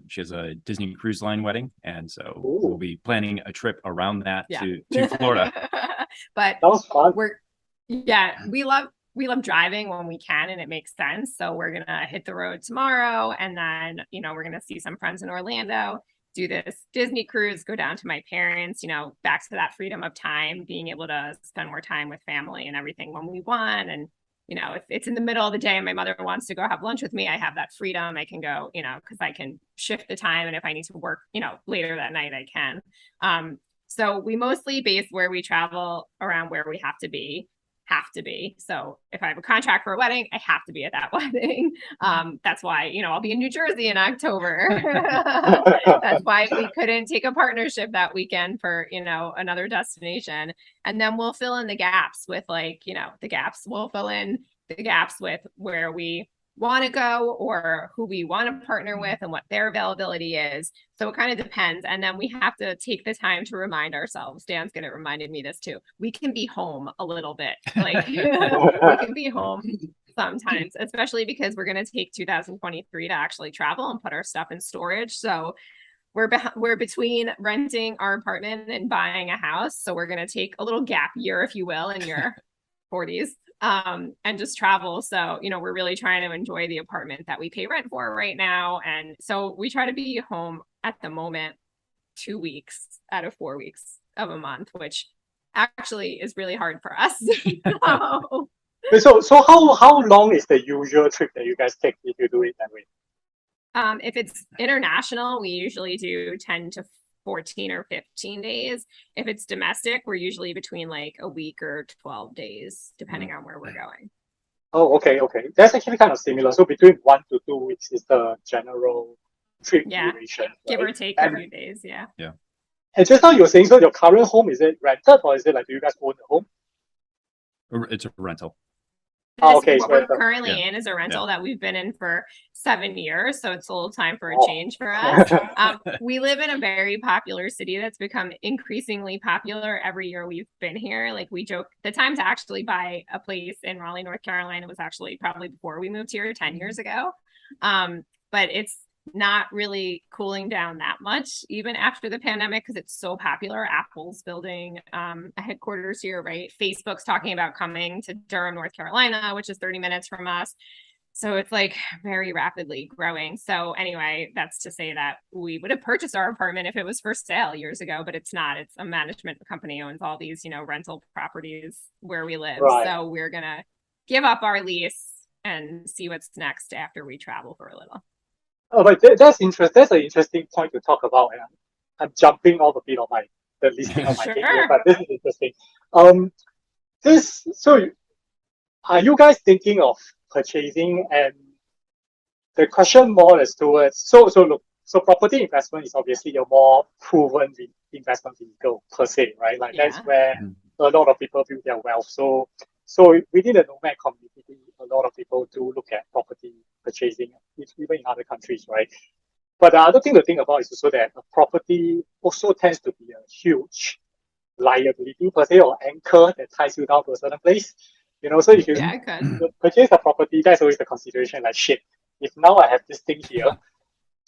Disney Cruise Line wedding, and so we'll be planning a trip around that to Florida. But that was fun. We love driving when we can and it makes sense. So we're gonna hit the road tomorrow, and then we're gonna see some friends in Orlando, do this Disney cruise, go down to my parents, back to that freedom of time, being able to spend more time with family and everything when we want. And if it's in the middle of the day and my mother wants to go have lunch with me, I have that freedom. I can go, because I can shift the time. And if I need to work, later that night, I can. So we mostly base where we travel around where we have to be. So if I have a contract for a wedding, I have to be at that wedding. That's why, I'll be in New Jersey in October. That's why we couldn't take a partnership that weekend for, another destination. And then we'll fill in the gaps with we'll fill in the gaps with where we want to go or who we want to partner with and what their availability is. So it kind of depends. And then we have to take the time to remind ourselves. Dan's going to reminded me this too. We can be home a little bit. Like we can be home sometimes, especially because we're going to take 2023 to actually travel and put our stuff in storage. So we're between renting our apartment and buying a house. So we're going to take a little gap year, if you will, in your 40s. And just travel. So, we're really trying to enjoy the apartment that we pay rent for right now. And so we try to be home at the moment 2 weeks out of 4 weeks of a month, which actually is really hard for us. So how long is the usual trip that you guys take if you do it that way? If it's international, we usually do 10 to 14 or 15 days. If it's domestic, we're usually between like a week or 12 days, depending on where we're going. Oh, okay. That's actually kind of similar. So between 1 to 2 weeks is the general trip duration. Give right? or take a few days. Yeah. And just now you were saying, so your current home, is it rented or is it like, do you guys own the home? It's a rental. What we're currently in is a rental that we've been in for 7 years. So it's a little time for a change for us. We live in a very popular city that's become increasingly popular every year we've been here. Like we joke, the time to actually buy a place in Raleigh, North Carolina was actually probably before we moved here 10 years ago. But it's not really cooling down that much even after the pandemic because it's so popular. Apple's building a headquarters here, right? Facebook's talking about coming to Durham, North Carolina, which is 30 minutes from us. So it's like very rapidly growing. So anyway, that's to say that we would have purchased our apartment if it was for sale years ago, but it's not. It's a management company owns all these, rental properties where we live. Right. So we're going to give up our lease and see what's next after we travel for a little. Oh, but that's interesting. That's an interesting point to talk about. And I'm jumping off a bit on the listing of my Sure. head here, but this is interesting. So are you guys thinking of purchasing? And the question more is towards so property investment is obviously a more proven investment vehicle per se, right? Like that's where a lot of people build their wealth. So within the nomad community, a lot of people do look at property purchasing, even in other countries, right? But the other thing to think about is also that a property also tends to be a huge liability per se, or anchor that ties you down to a certain place. So if you Yeah, I could. purchase a property, that's always the consideration. Like, shit, if now I have this thing here,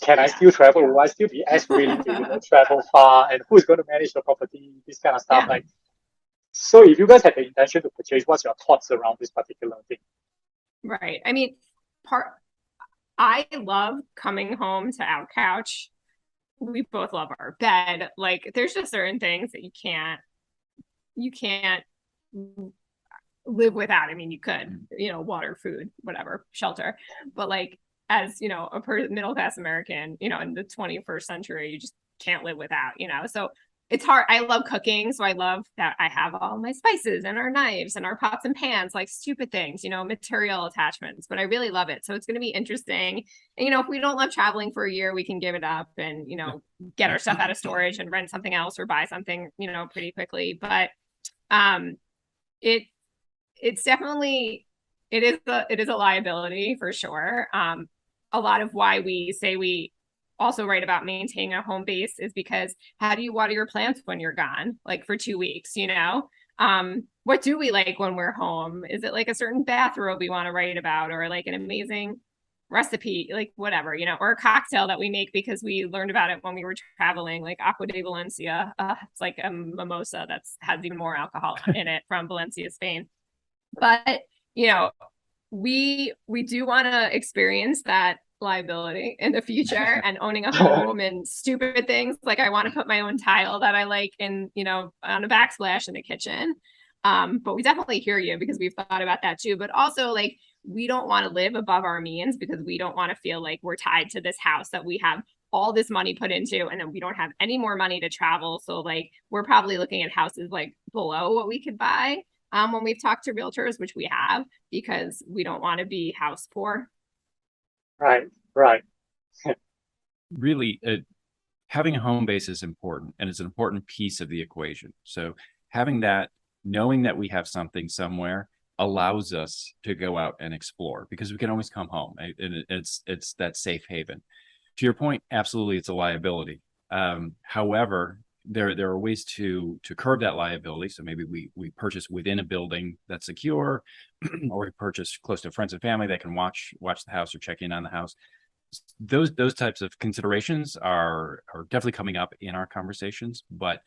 can I Yeah. still travel? Will I still be as willing to travel far? And who's going to manage the property? This kind of stuff. Yeah. Like, so if you guys have the intention to purchase, what's your thoughts around this particular thing? Right. I mean, I love coming home to our couch. We both love our bed. Like, there's just certain things that you can't live without. I mean, you could, water, food, whatever, shelter, but like, as a middle class American, in the 21st century, you just can't live without. So it's hard. I love cooking, so I love that I have all my spices and our knives and our pots and pans, like stupid things, material attachments, but I really love it. So it's going to be interesting. And, if we don't love traveling for a year, we can give it up and, get our stuff out of storage and rent something else or buy something, pretty quickly. But it's definitely, it is a liability for sure. A lot of why we say we also write about maintaining a home base is because how do you water your plants when you're gone, like for 2 weeks, what do we like when we're home? Is it like a certain bathrobe we want to write about, or like an amazing recipe, like whatever, or a cocktail that we make because we learned about it when we were traveling, like Aqua de Valencia. It's like a mimosa that's has even more alcohol in it from Valencia, Spain. But we do want to experience that liability in the future and owning a home and stupid things. Like, I want to put my own tile that I like in, on a backsplash in the kitchen. But we definitely hear you, because we've thought about that too. But also, like, we don't want to live above our means, because we don't want to feel like we're tied to this house that we have all this money put into, and then we don't have any more money to travel. So like, we're probably looking at houses like below what we could buy. When we've talked to realtors, which we have, because we don't want to be house poor. Right. Really, having a home base is important, and it's an important piece of the equation. So having that, knowing that we have something somewhere, allows us to go out and explore, because we can always come home, and it's that safe haven. To your point, absolutely, it's a liability. However, there are ways to curb that liability. So maybe we purchase within a building that's secure, or we purchase close to friends and family that can watch the house or check in on the house. Those types of considerations are definitely coming up in our conversations. But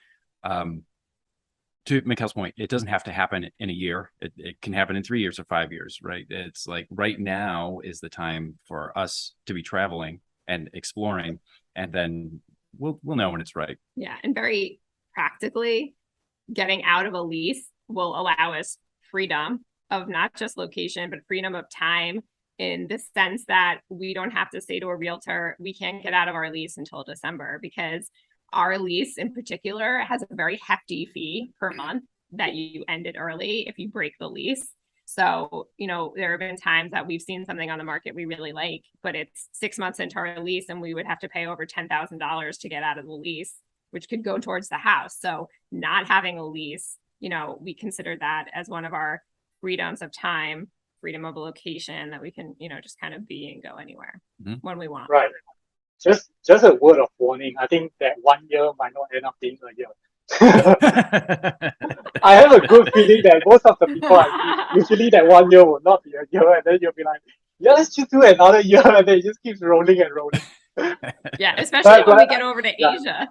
to Mikkel's point, it doesn't have to happen in a year. It can happen in 3 years or 5 years, right? It's like right now is the time for us to be traveling and exploring, and then we'll know when it's right. Yeah, and very practically, getting out of a lease will allow us freedom of not just location, but freedom of time, in the sense that we don't have to say to a realtor, we can't get out of our lease until December, because our lease in particular has a very hefty fee per month that you ended early if you break the lease. So, there have been times that we've seen something on the market we really like, but it's 6 months into our lease and we would have to pay over $10,000 to get out of the lease, which could go towards the house. So not having a lease, we consider that as one of our freedoms of time, freedom of a location, that we can, just kind of be and go anywhere when we want. Right. Just a word of warning. I think that 1 year might not end up being a year. I have a good feeling that most of the people I meet, usually that 1 year will not be a year, and then you'll be like, yeah, let's just do another year, and then it just keeps rolling and rolling. Yeah, especially when we get over to Asia.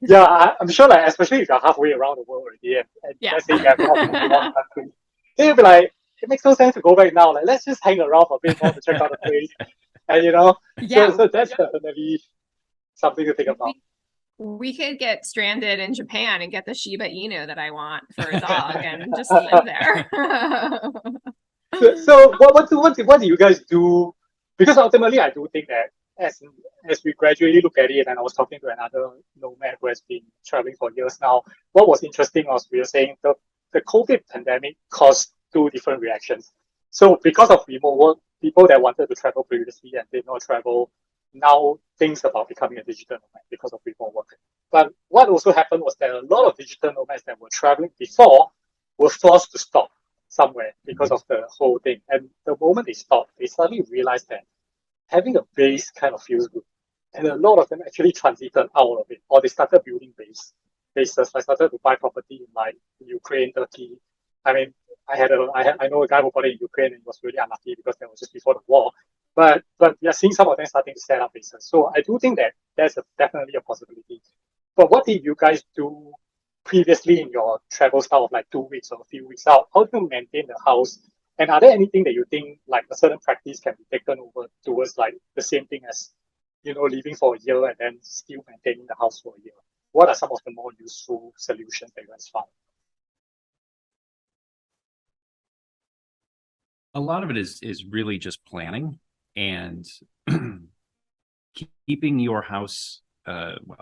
Yeah, I'm sure, like, especially if you're halfway around the world already, and let's say you have not moved to one country, then you'll be like, it makes no sense to go back now. Like, let's just hang around for a bit more to check out the place. And Yeah. so that's definitely something to think about. We could get stranded in Japan and get the Shiba Inu that I want for a dog and just live there. So what do you guys do? Because ultimately, I do think that as we gradually look at it, and I was talking to another nomad who has been traveling for years now. What was interesting was we were saying the COVID pandemic caused two different reactions. So because of remote work, people that wanted to travel previously and did not travel now thinks about becoming a digital nomad because of remote work. But what also happened was that a lot of digital nomads that were traveling before were forced to stop somewhere because of the whole thing. And the moment they stopped, they suddenly realized that having a base kind of feels good. And a lot of them actually transited out of it, or they started building bases. I started to buy property in like Ukraine, Turkey. I mean, I know a guy who bought it in Ukraine and was really unlucky because that was just before the war. But we are seeing some of them starting to set up bases. So I do think that there's definitely a possibility. But what did you guys do previously in your travel style of like 2 weeks or a few weeks out? How do you maintain the house? And are there anything that you think like a certain practice can be taken over towards like the same thing as, leaving for a year and then still maintaining the house for a year? What are some of the more useful solutions that you guys found? A lot of it is really just planning and keeping your house,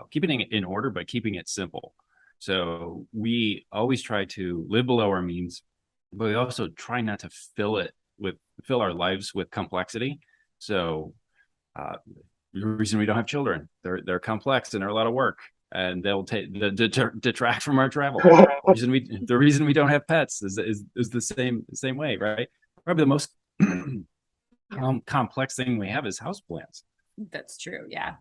keeping it in order, but keeping it simple. So we always try to live below our means, but we also try not to fill our lives with complexity. So the reason we don't have children, they're complex and they're a lot of work, and they'll detract from our travel. The reason we don't have pets is the same way, right? Probably the most complex thing we have is houseplants. That's true. Yeah.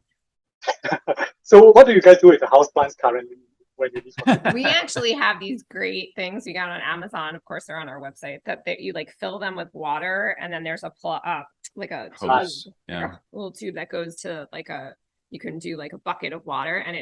So what do you guys do with the houseplants currently when you leave? We actually have these great things we got on Amazon. Of course, they're on our website that you like fill them with water, and then there's a Hose. a little tube that goes to you can do like a bucket of water, and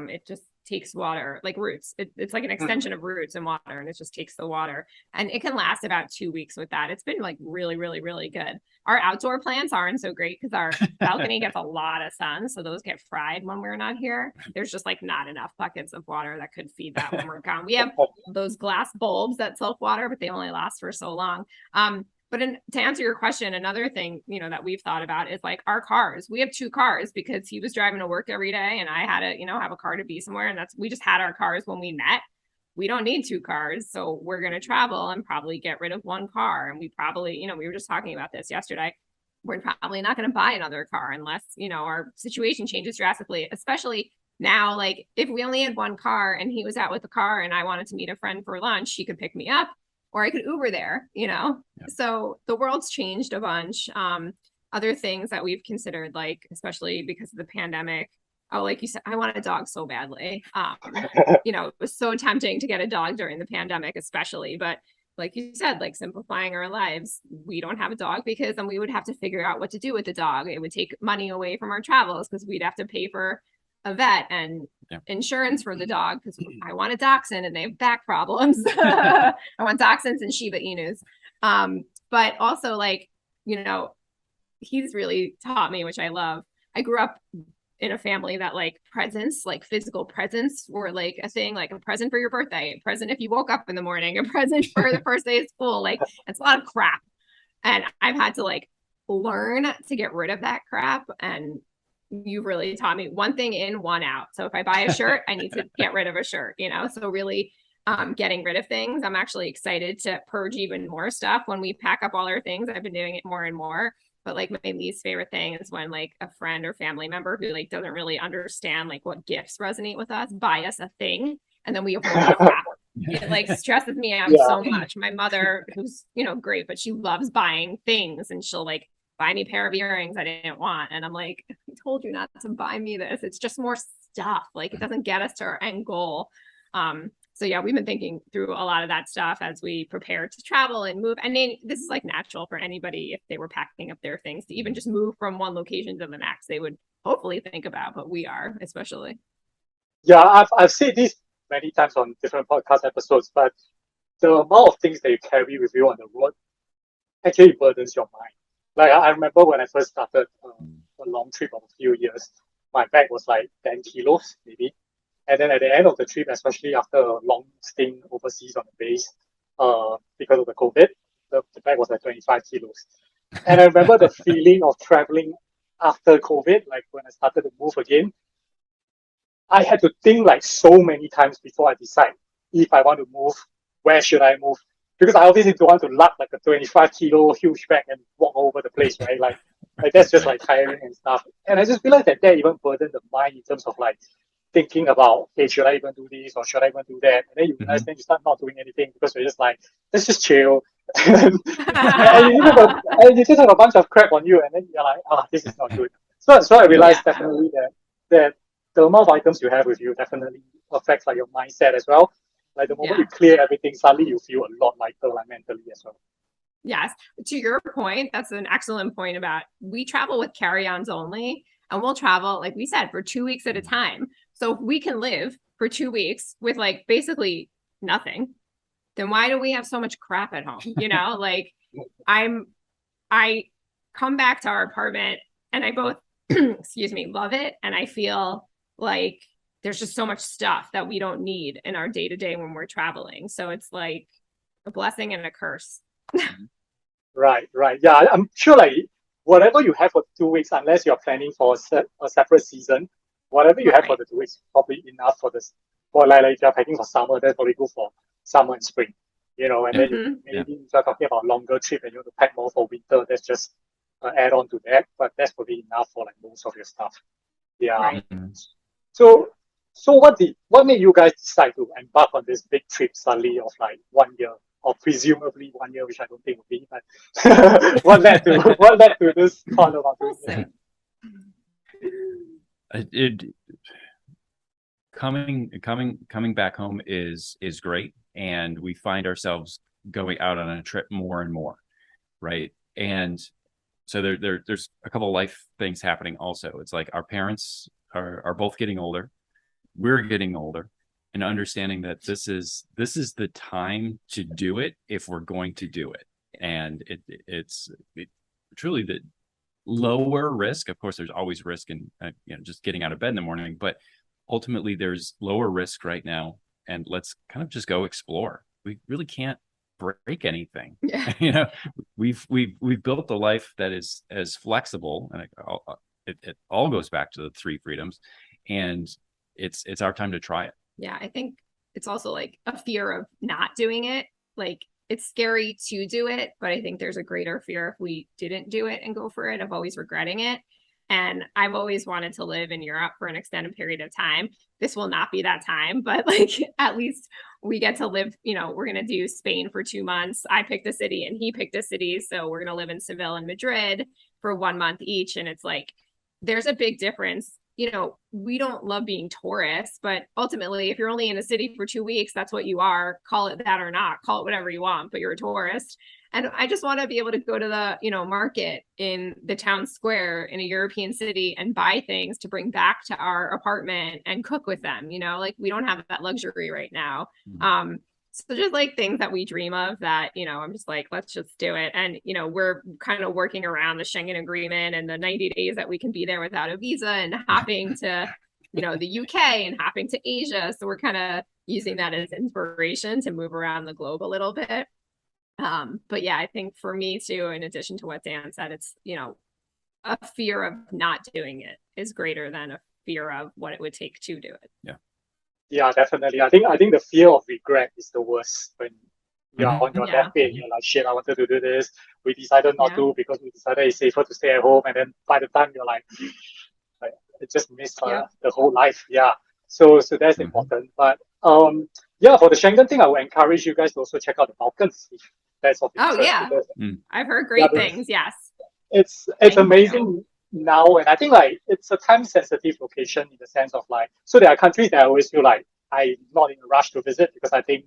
it just takes water like roots. It's like an extension of roots and water, and it just takes the water, and it can last about 2 weeks with that. It's been like really, really, really good. Our outdoor plants aren't so great because our balcony gets a lot of sun, so those get fried when we're not here. There's just like not enough buckets of water that could feed that when we're gone. We have those glass bulbs that soak water, but they only last for so long. But to answer your question, another thing, that we've thought about is like our cars. We have 2 cars because he was driving to work every day and I had to, have a car to be somewhere. And we just had our cars when we met. We don't need 2 cars. So we're going to travel and probably get rid of 1 car. And we probably, we were just talking about this yesterday. We're probably not going to buy another car unless, our situation changes drastically, especially now. Like if we only had 1 car and he was out with the car and I wanted to meet a friend for lunch, he could pick me up. Or I could Uber there, Yeah. So the world's changed a bunch. Other things that we've considered, like, especially because of the pandemic. Oh, like you said, I want a dog so badly. It was so tempting to get a dog during the pandemic, especially. But like you said, like simplifying our lives, we don't have a dog because then we would have to figure out what to do with the dog. It would take money away from our travels because we'd have to pay for a vet and insurance for the dog because I want a dachshund and they have back problems. I want dachshunds and Shiba Inus. But also he's really taught me, which I love. I grew up in a family that like presents, like physical presents were like a thing, like a present for your birthday, a present if you woke up in the morning, a present for the first day of school. Like it's a lot of crap. And I've had to like learn to get rid of that crap. And you really taught me 1 thing in, 1 out. So if I buy a shirt, I need to get rid of a shirt, so really getting rid of things. I'm actually excited to purge even more stuff when we pack up all our things. I've been doing it more and more. But like my least favorite thing is when like a friend or family member who like doesn't really understand like what gifts resonate with us buy us a thing and then we avoid crap. It like stresses me out so much. My mother, who's great, but she loves buying things and she'll like buy me a pair of earrings I didn't want. And I'm like, I told you not to buy me this. It's just more stuff. Like it doesn't get us to our end goal. So yeah, we've been thinking through a lot of that stuff as we prepare to travel and move. I mean, this is like natural for anybody if they were packing up their things to even just move from one location to the next. They would hopefully think about, but we are especially. Yeah, I've said this many times on different podcast episodes, but the amount of things that you carry with you on the road actually burdens your mind. Like I remember when I first started a long trip of a few years, my bag was like 10 kilos maybe. And then at the end of the trip, especially after a long stint overseas on the base, because of the COVID, the bag was like 25 kilos. And I remember the feeling of traveling after COVID, like when I started to move again, I had to think like so many times before I decide if I want to move, where should I move? Because I obviously don't want to lug like a 25 kilo huge bag and walk over the place, right? Like that's just like tiring and stuff. And I just realized that even burdened the mind in terms of like, thinking about, hey, should I even do this or should I even do that? And then you realize, then you start not doing anything because you're just like, let's just chill. And you just have a bunch of crap on you, and then you're like, this is not good. So I realized definitely that the amount of items you have with you definitely affects like your mindset as well. Like the moment you clear everything, suddenly you feel a lot lighter, like mentally as well. Yes. To your point, that's an excellent point about we travel with carry-ons only, and we'll travel, like we said, for 2 weeks at a time. So if we can live for 2 weeks with like basically nothing, then why do we have so much crap at home? You know, like I come back to our apartment and I both, excuse me, love it. And I feel like there's just so much stuff that we don't need in our day to day when we're traveling. So it's like a blessing and a curse. Right. Yeah, I'm sure like whatever you have for 2 weeks, unless you're planning for a separate season, whatever you have for the 2 weeks, probably enough for this. For like if you're packing for summer, that's probably good for summer and spring. You know, and then you maybe if you're talking about longer trip and you want to pack more for winter, that's just add on to that. But that's probably enough for like most of your stuff. Yeah. Right. So what made you guys decide to embark on this big trip suddenly of like 1 year? Or presumably 1 year, which I don't think will be, but what led to this thought about doing it? Coming back home is great, and we find ourselves going out on a trip more and more, right? And so there's a couple of life things happening also. It's like our parents are both getting older, we're getting older, and understanding that this is the time to do it if we're going to do it. And it's truly the lower risk. Of course, there's always risk in just getting out of bed in the morning, but ultimately there's lower risk right now. And let's kind of just go explore. We really can't break anything. We've built a life that is as flexible, and it all goes back to the 3 freedoms, and it's our time to try it. Yeah, I think it's also like a fear of not doing it. Like it's scary to do it, but I think there's a greater fear if we didn't do it and go for it of always regretting it. And I've always wanted to live in Europe for an extended period of time. This will not be that time, but like at least we get to live, we're going to do Spain for 2 months. I picked a city and he picked a city. So we're going to live in Seville and Madrid for 1 month each. And it's like, there's a big difference. We don't love being tourists, but ultimately, if you're only in a city for 2 weeks, that's what you are. Call it that or not, call it whatever you want, but you're a tourist. And I just want to be able to go to the, market in the town square in a European city and buy things to bring back to our apartment and cook with them. Like we don't have that luxury right now. So just like things that we dream of that, I'm just like, let's just do it. And, we're kind of working around the Schengen agreement and the 90 days that we can be there without a visa and hopping to, the UK and hopping to Asia. So we're kind of using that as inspiration to move around the globe a little bit. But yeah, I think for me too, in addition to what Dan said, it's, a fear of not doing it is greater than a fear of what it would take to do it. Yeah. Yeah, definitely. I think the fear of regret is the worst when you're on your deathbed and you're like, shit, I wanted to do this. We decided not to because we decided it's safer to stay at home. And then by the time you're like it just missed the whole life. Yeah. So that's important. But for the Schengen thing, I would encourage you guys to also check out the Balkans if that's of interest. Because, I've heard great things. Yes. It's amazing now, and I think like it's a time sensitive location in the sense of like, so there are countries that I always feel like I'm not in a rush to visit because I think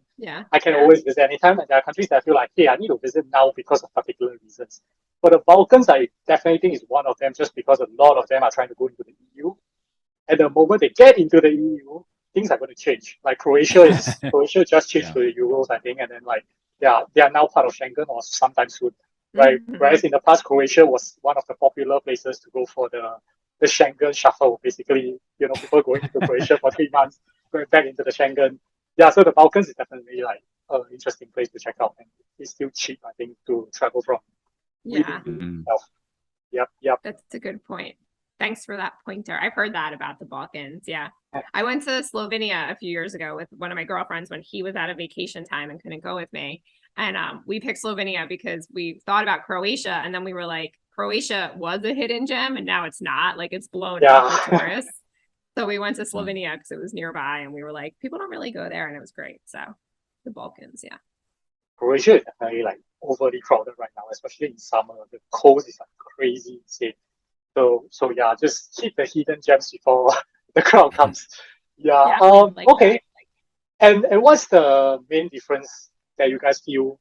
I can always visit anytime, and there are countries that I feel like, hey, I need to visit now because of particular reasons. But the Balkans, I definitely think is one of them, just because a lot of them are trying to go into the EU. And the moment they get into the EU, things are going to change. Like Croatia just changed to the Euros, I think, and then like they are now part of Schengen or sometime soon. Right. Whereas in the past, Croatia was one of the popular places to go for the Schengen shuffle. Basically, people going into Croatia for 3 months, going back into the Schengen. Yeah, so the Balkans is definitely like an interesting place to check out, and it's still cheap, I think, to travel from. Yeah. Yep. That's a good point. Thanks for that pointer. I've heard that about the Balkans. Yeah. I went to Slovenia a few years ago with one of my girlfriends when he was out of vacation time and couldn't go with me. And we picked Slovenia because we thought about Croatia, and then we were like, Croatia was a hidden gem and now it's not. Like it's blown up for tourists. So we went to Slovenia because it was nearby, and we were like, people don't really go there, and it was great. So the Balkans, yeah. Croatia is definitely like overly crowded right now, especially in summer. The coast is like crazy insane. So yeah, just keep the hidden gems before the crowd comes. Yeah. Yeah, we like Okay. And what's the main difference that you guys feel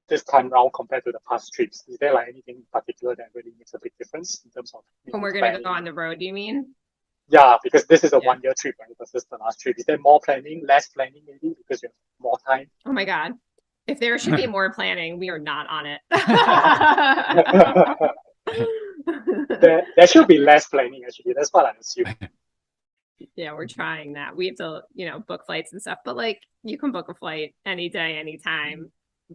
this time round compared to the past trips? Is there like anything in particular that really makes a big difference in terms of when we're gonna go on the road, do you mean? Yeah, because this is a Yeah. 1 year trip, right? Versus the last trip. Is there more planning, less planning, maybe because you have more time? Oh my God. If there should be more planning, we are not on it. There should be less planning actually. That's what I assume. Yeah, we're trying that. We have to, book flights and stuff, but like you can book a flight any day, anytime.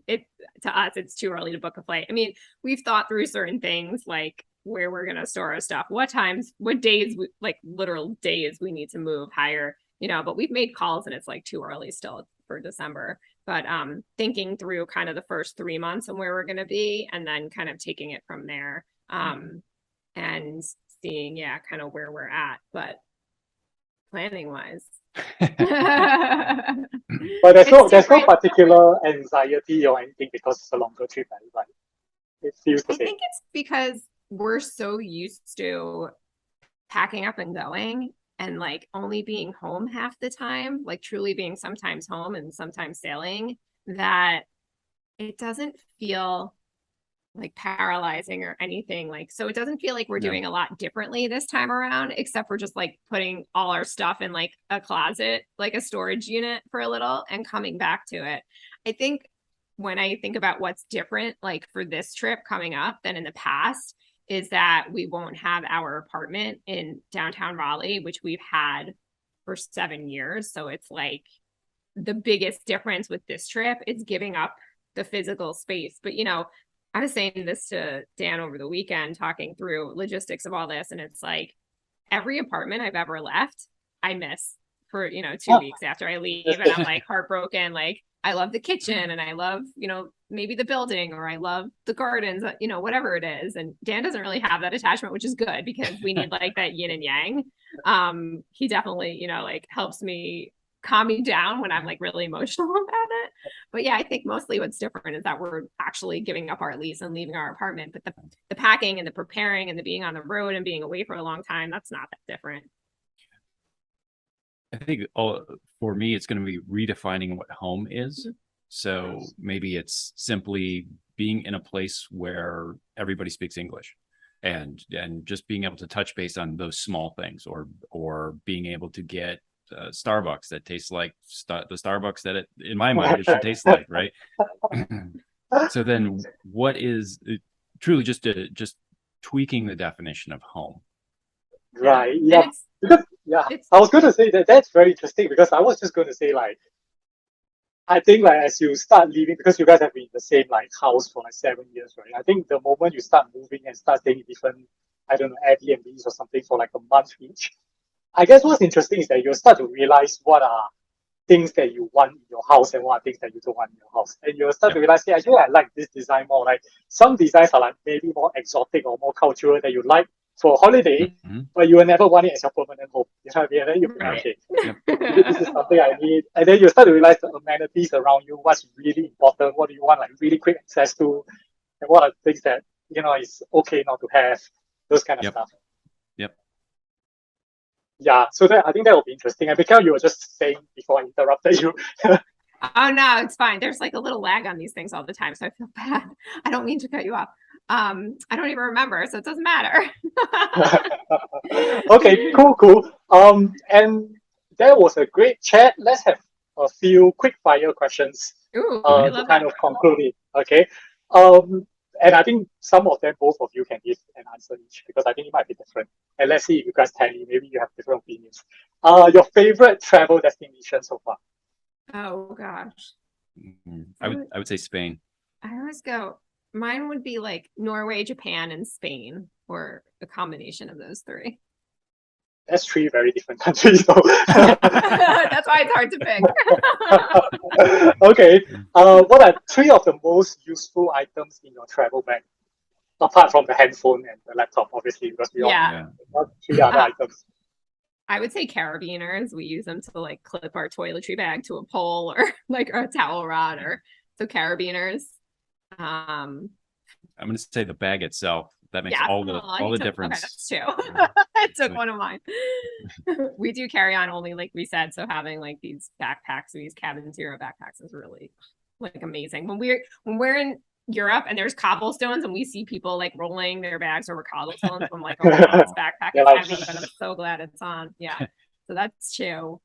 To us, it's too early to book a flight. I mean, we've thought through certain things like where we're gonna store our stuff, what times, what days, like literal days we need to move higher, but we've made calls and it's like too early still for December. But thinking through kind of the first 3 months and where we're gonna be, and then kind of taking it from there, and seeing, kind of where we're at. But planning wise. But there's no particular anxiety or anything because it's a longer trip, right? It feels the I same. think it's because we're so used to packing up and going and like only being home half the time, like truly being sometimes home and sometimes sailing, that it doesn't feel like paralyzing or anything. Like, so it doesn't feel like we're doing a lot differently this time around, except for just like putting all our stuff in like a closet, like a storage unit for a little and coming back to it. I think when I think about what's different, like for this trip coming up than in the past, is that we won't have our apartment in downtown Raleigh, which we've had for 7 years. So it's like the biggest difference with this trip is giving up the physical space. But I was saying this to Dan over the weekend, talking through logistics of all this. And it's like every apartment I've ever left, I miss for, 2 weeks after I leave. And I'm like heartbroken. Like I love the kitchen and I love, maybe the building, or I love the gardens, whatever it is. And Dan doesn't really have that attachment, which is good because we need like that yin and yang. He definitely, like helps me calm me down when I'm like really emotional about it. But yeah, I think mostly what's different is that we're actually giving up our lease and leaving our apartment. But the packing and the preparing and the being on the road and being away for a long time, that's not that different. I think for me, it's going to be redefining what home is. So maybe it's simply being in a place where everybody speaks English, and just being able to touch base on those small things, or being able to get Starbucks that tastes like the Starbucks that in my mind it should taste like, right? So then what is truly just tweaking the definition of home, right? Yeah, because I was going to say that's very interesting, because I was just going to say like I think like as you start living, because you guys have been in the same like house for like 7 years, right? I think the moment you start moving and start staying in different, I don't know, Airbnbs or something for like a month each, I guess what's interesting is that you'll start to realize what are things that you want in your house and what are things that you don't want in your house. And you'll start to realize, yeah, actually I like this design more. Like some designs are like maybe more exotic or more cultural that you like for holiday, but you will never want it as your permanent home. You know what I mean? And then you okay, this is something I need. And then you start to realize the amenities around you, what's really important, what do you want like really quick access to, and what are things that, is okay not to have, those kind of stuff. Yeah, so I think that will be interesting. And because you were just saying before I interrupted you. Oh no, it's fine. There's like a little lag on these things all the time, so I feel bad. I don't mean to cut you off. I don't even remember, so it doesn't matter. Okay, cool. And that was a great chat. Let's have a few quick fire questions to kind of conclude it. Okay. And I think some of them, both of you can give an answer each, because I think it might be different. And let's see if you guys tally, maybe you have different opinions. Your favorite travel destination so far? Oh gosh. I would say Spain. I always go, mine would be like Norway, Japan, and Spain, or a combination of those three. That's 3 very different countries, though. That's why it's hard to pick. Okay. What are 3 of the most useful items in your travel bag? Apart from the handphone and the laptop, obviously, because we all have 3 other items. I would say carabiners. We use them to like clip our toiletry bag to a pole or like a towel rod, or so carabiners. Um, I'm going to say the bag itself. That makes yeah, all you the took, okay, difference. that's two. I took one of mine. We do carry on only, like we said, so having like these backpacks, these cabin zero backpacks is really like amazing. When we're in Europe and there's cobblestones and we see people like rolling their bags over cobblestones, I'm like, oh my God, this backpack They're is like, heavy, but I'm so glad it's on. Yeah. So that's two.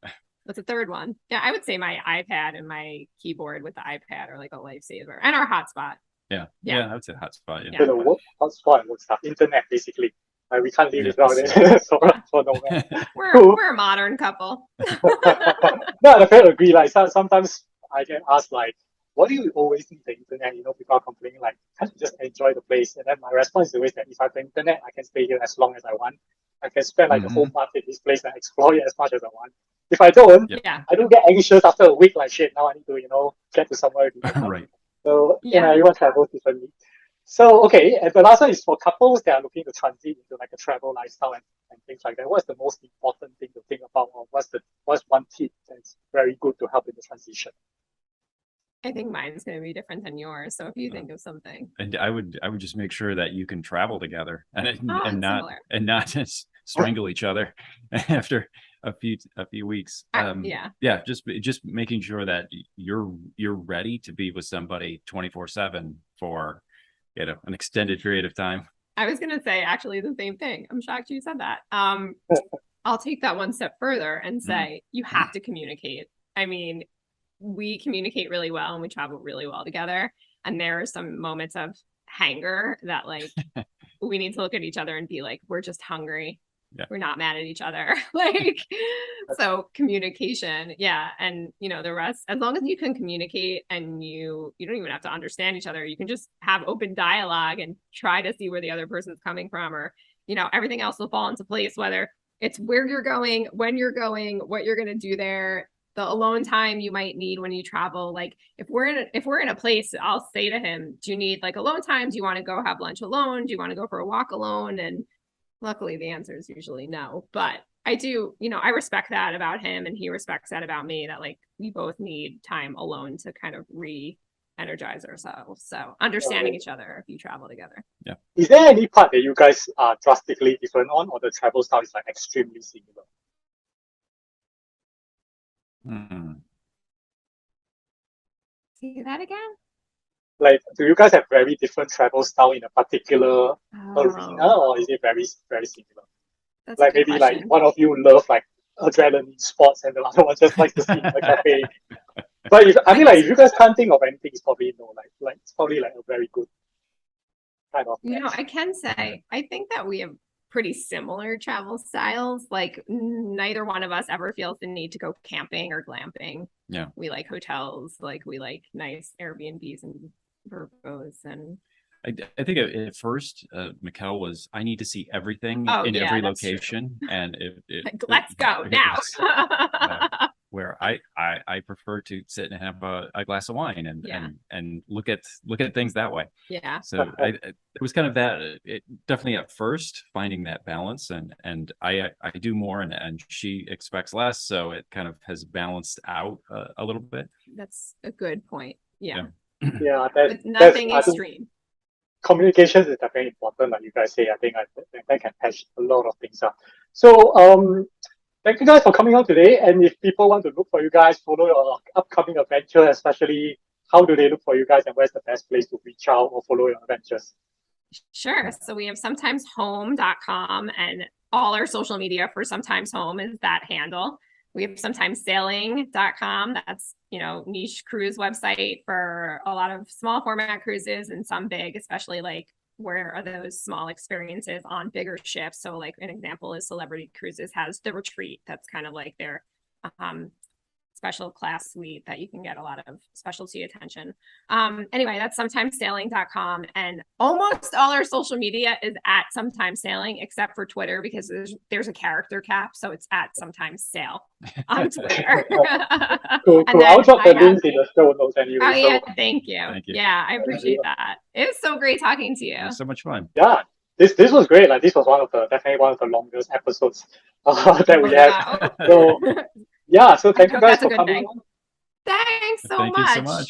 What's the third one? Yeah, I would say my iPad and my keyboard with the iPad are like a lifesaver, and our hotspot. Yeah. Yeah. Yeah, I would say hotspot. Yeah. Yeah. the work hotspot and work stuff, internet basically. Like we can't live Yes. without it. So Nomad. We're Cool. we're a modern couple. No, I kind of agree. Like sometimes I get asked like, what do you always need the internet? You know, people are complaining like, can't you just enjoy the place? And then my response is always that if I have the internet, I can stay here as long as I want. I can spend like the whole month in this place and explore it as much as I want. If I don't, Yep. Yeah. I don't get anxious after a week. Like shit, now I need to get to somewhere. Right. So Yeah. everyone travels differently. So okay, and the last one is for couples that are looking to transit into like a travel lifestyle and things like that. What's the most important thing to think about, or what's one tip that's very good to help in the transition? I think mine's going to be different than yours. So if you think of something, And I would just make sure that you can travel together and it's similar. not just strangle each other after a few weeks. Yeah. Just making sure that you're ready to be with somebody 24/7 for an extended period of time. I was going to say actually the same thing. I'm shocked you said that. I'll take that one step further and say you have to communicate. I mean, we communicate really well and we travel really well together. And there are some moments of hanger that like we need to look at each other and be like, we're just hungry. Yeah. We're not mad at each other. Like, so communication. Yeah. And the rest, as long as you can communicate and you don't even have to understand each other. You can just have open dialogue and try to see where the other person's coming from, or, everything else will fall into place, whether it's where you're going, when you're going, what you're going to do there, the alone time you might need when you travel. Like if we're in a place, I'll say to him, do you need like alone time? Do you want to go have lunch alone? Do you want to go for a walk alone? And luckily the answer is usually no, but I do, I respect that about him and he respects that about me, that like we both need time alone to kind of re-energize ourselves. So understanding each other if you travel together. Yeah. Is there any part that you guys are drastically different on, or the travel style is like extremely similar? Say that again? Like, do you guys have very different travel style in a particular arena, or is it very, very similar? That's like maybe question. like one of you love like adrenaline sports and the other one just likes to sit in the cafe. But if you guys can't think of anything, it's probably no. Like it's probably like a very good kind of. I can say I think that we have pretty similar travel styles. Like neither one of us ever feels the need to go camping or glamping. Yeah. We like hotels, like we like nice Airbnbs and Vrbo's. And I think at first, Mikkel was, I need to see everything in every location. True. And let's go now. Where I prefer to sit and have a glass of wine and look at things that way. Yeah. So it was kind of that. It definitely at first finding that balance, and I do more, and she expects less, so it kind of has balanced out a little bit. That's a good point. Yeah. Yeah. But nothing extreme. Communication is definitely important, like you guys say. I think I can patch a lot of things up. So thank you guys for coming on today. And if people want to look for you guys, follow your upcoming adventure, especially how do they look for you guys, and where's the best place to reach out or follow your adventures? Sure. So we have sometimeshome.com, and all our social media for Sometimes Home is that handle. We have sometimessailing.com. That's, niche cruise website for a lot of small format cruises and some big, especially like where are those small experiences on bigger ships. So like an example is Celebrity Cruises has the Retreat. That's kind of like their special class suite that you can get a lot of specialty attention. Anyway, that's sometimessailing.com, and almost all our social media is at Sometimes Sailing, except for Twitter, because there's a character cap, so it's at Sometimes Sail on Twitter. Cool. I'll drop the links in the show notes anyway. Oh yeah, thank you. Thank you. Yeah, I appreciate that. It was so great talking to you. It was so much fun. Yeah. this was great. Like this was definitely one of the longest episodes that we had. So yeah, so thank you guys that's a for good coming thing. on. Thanks so Thank much. you so much.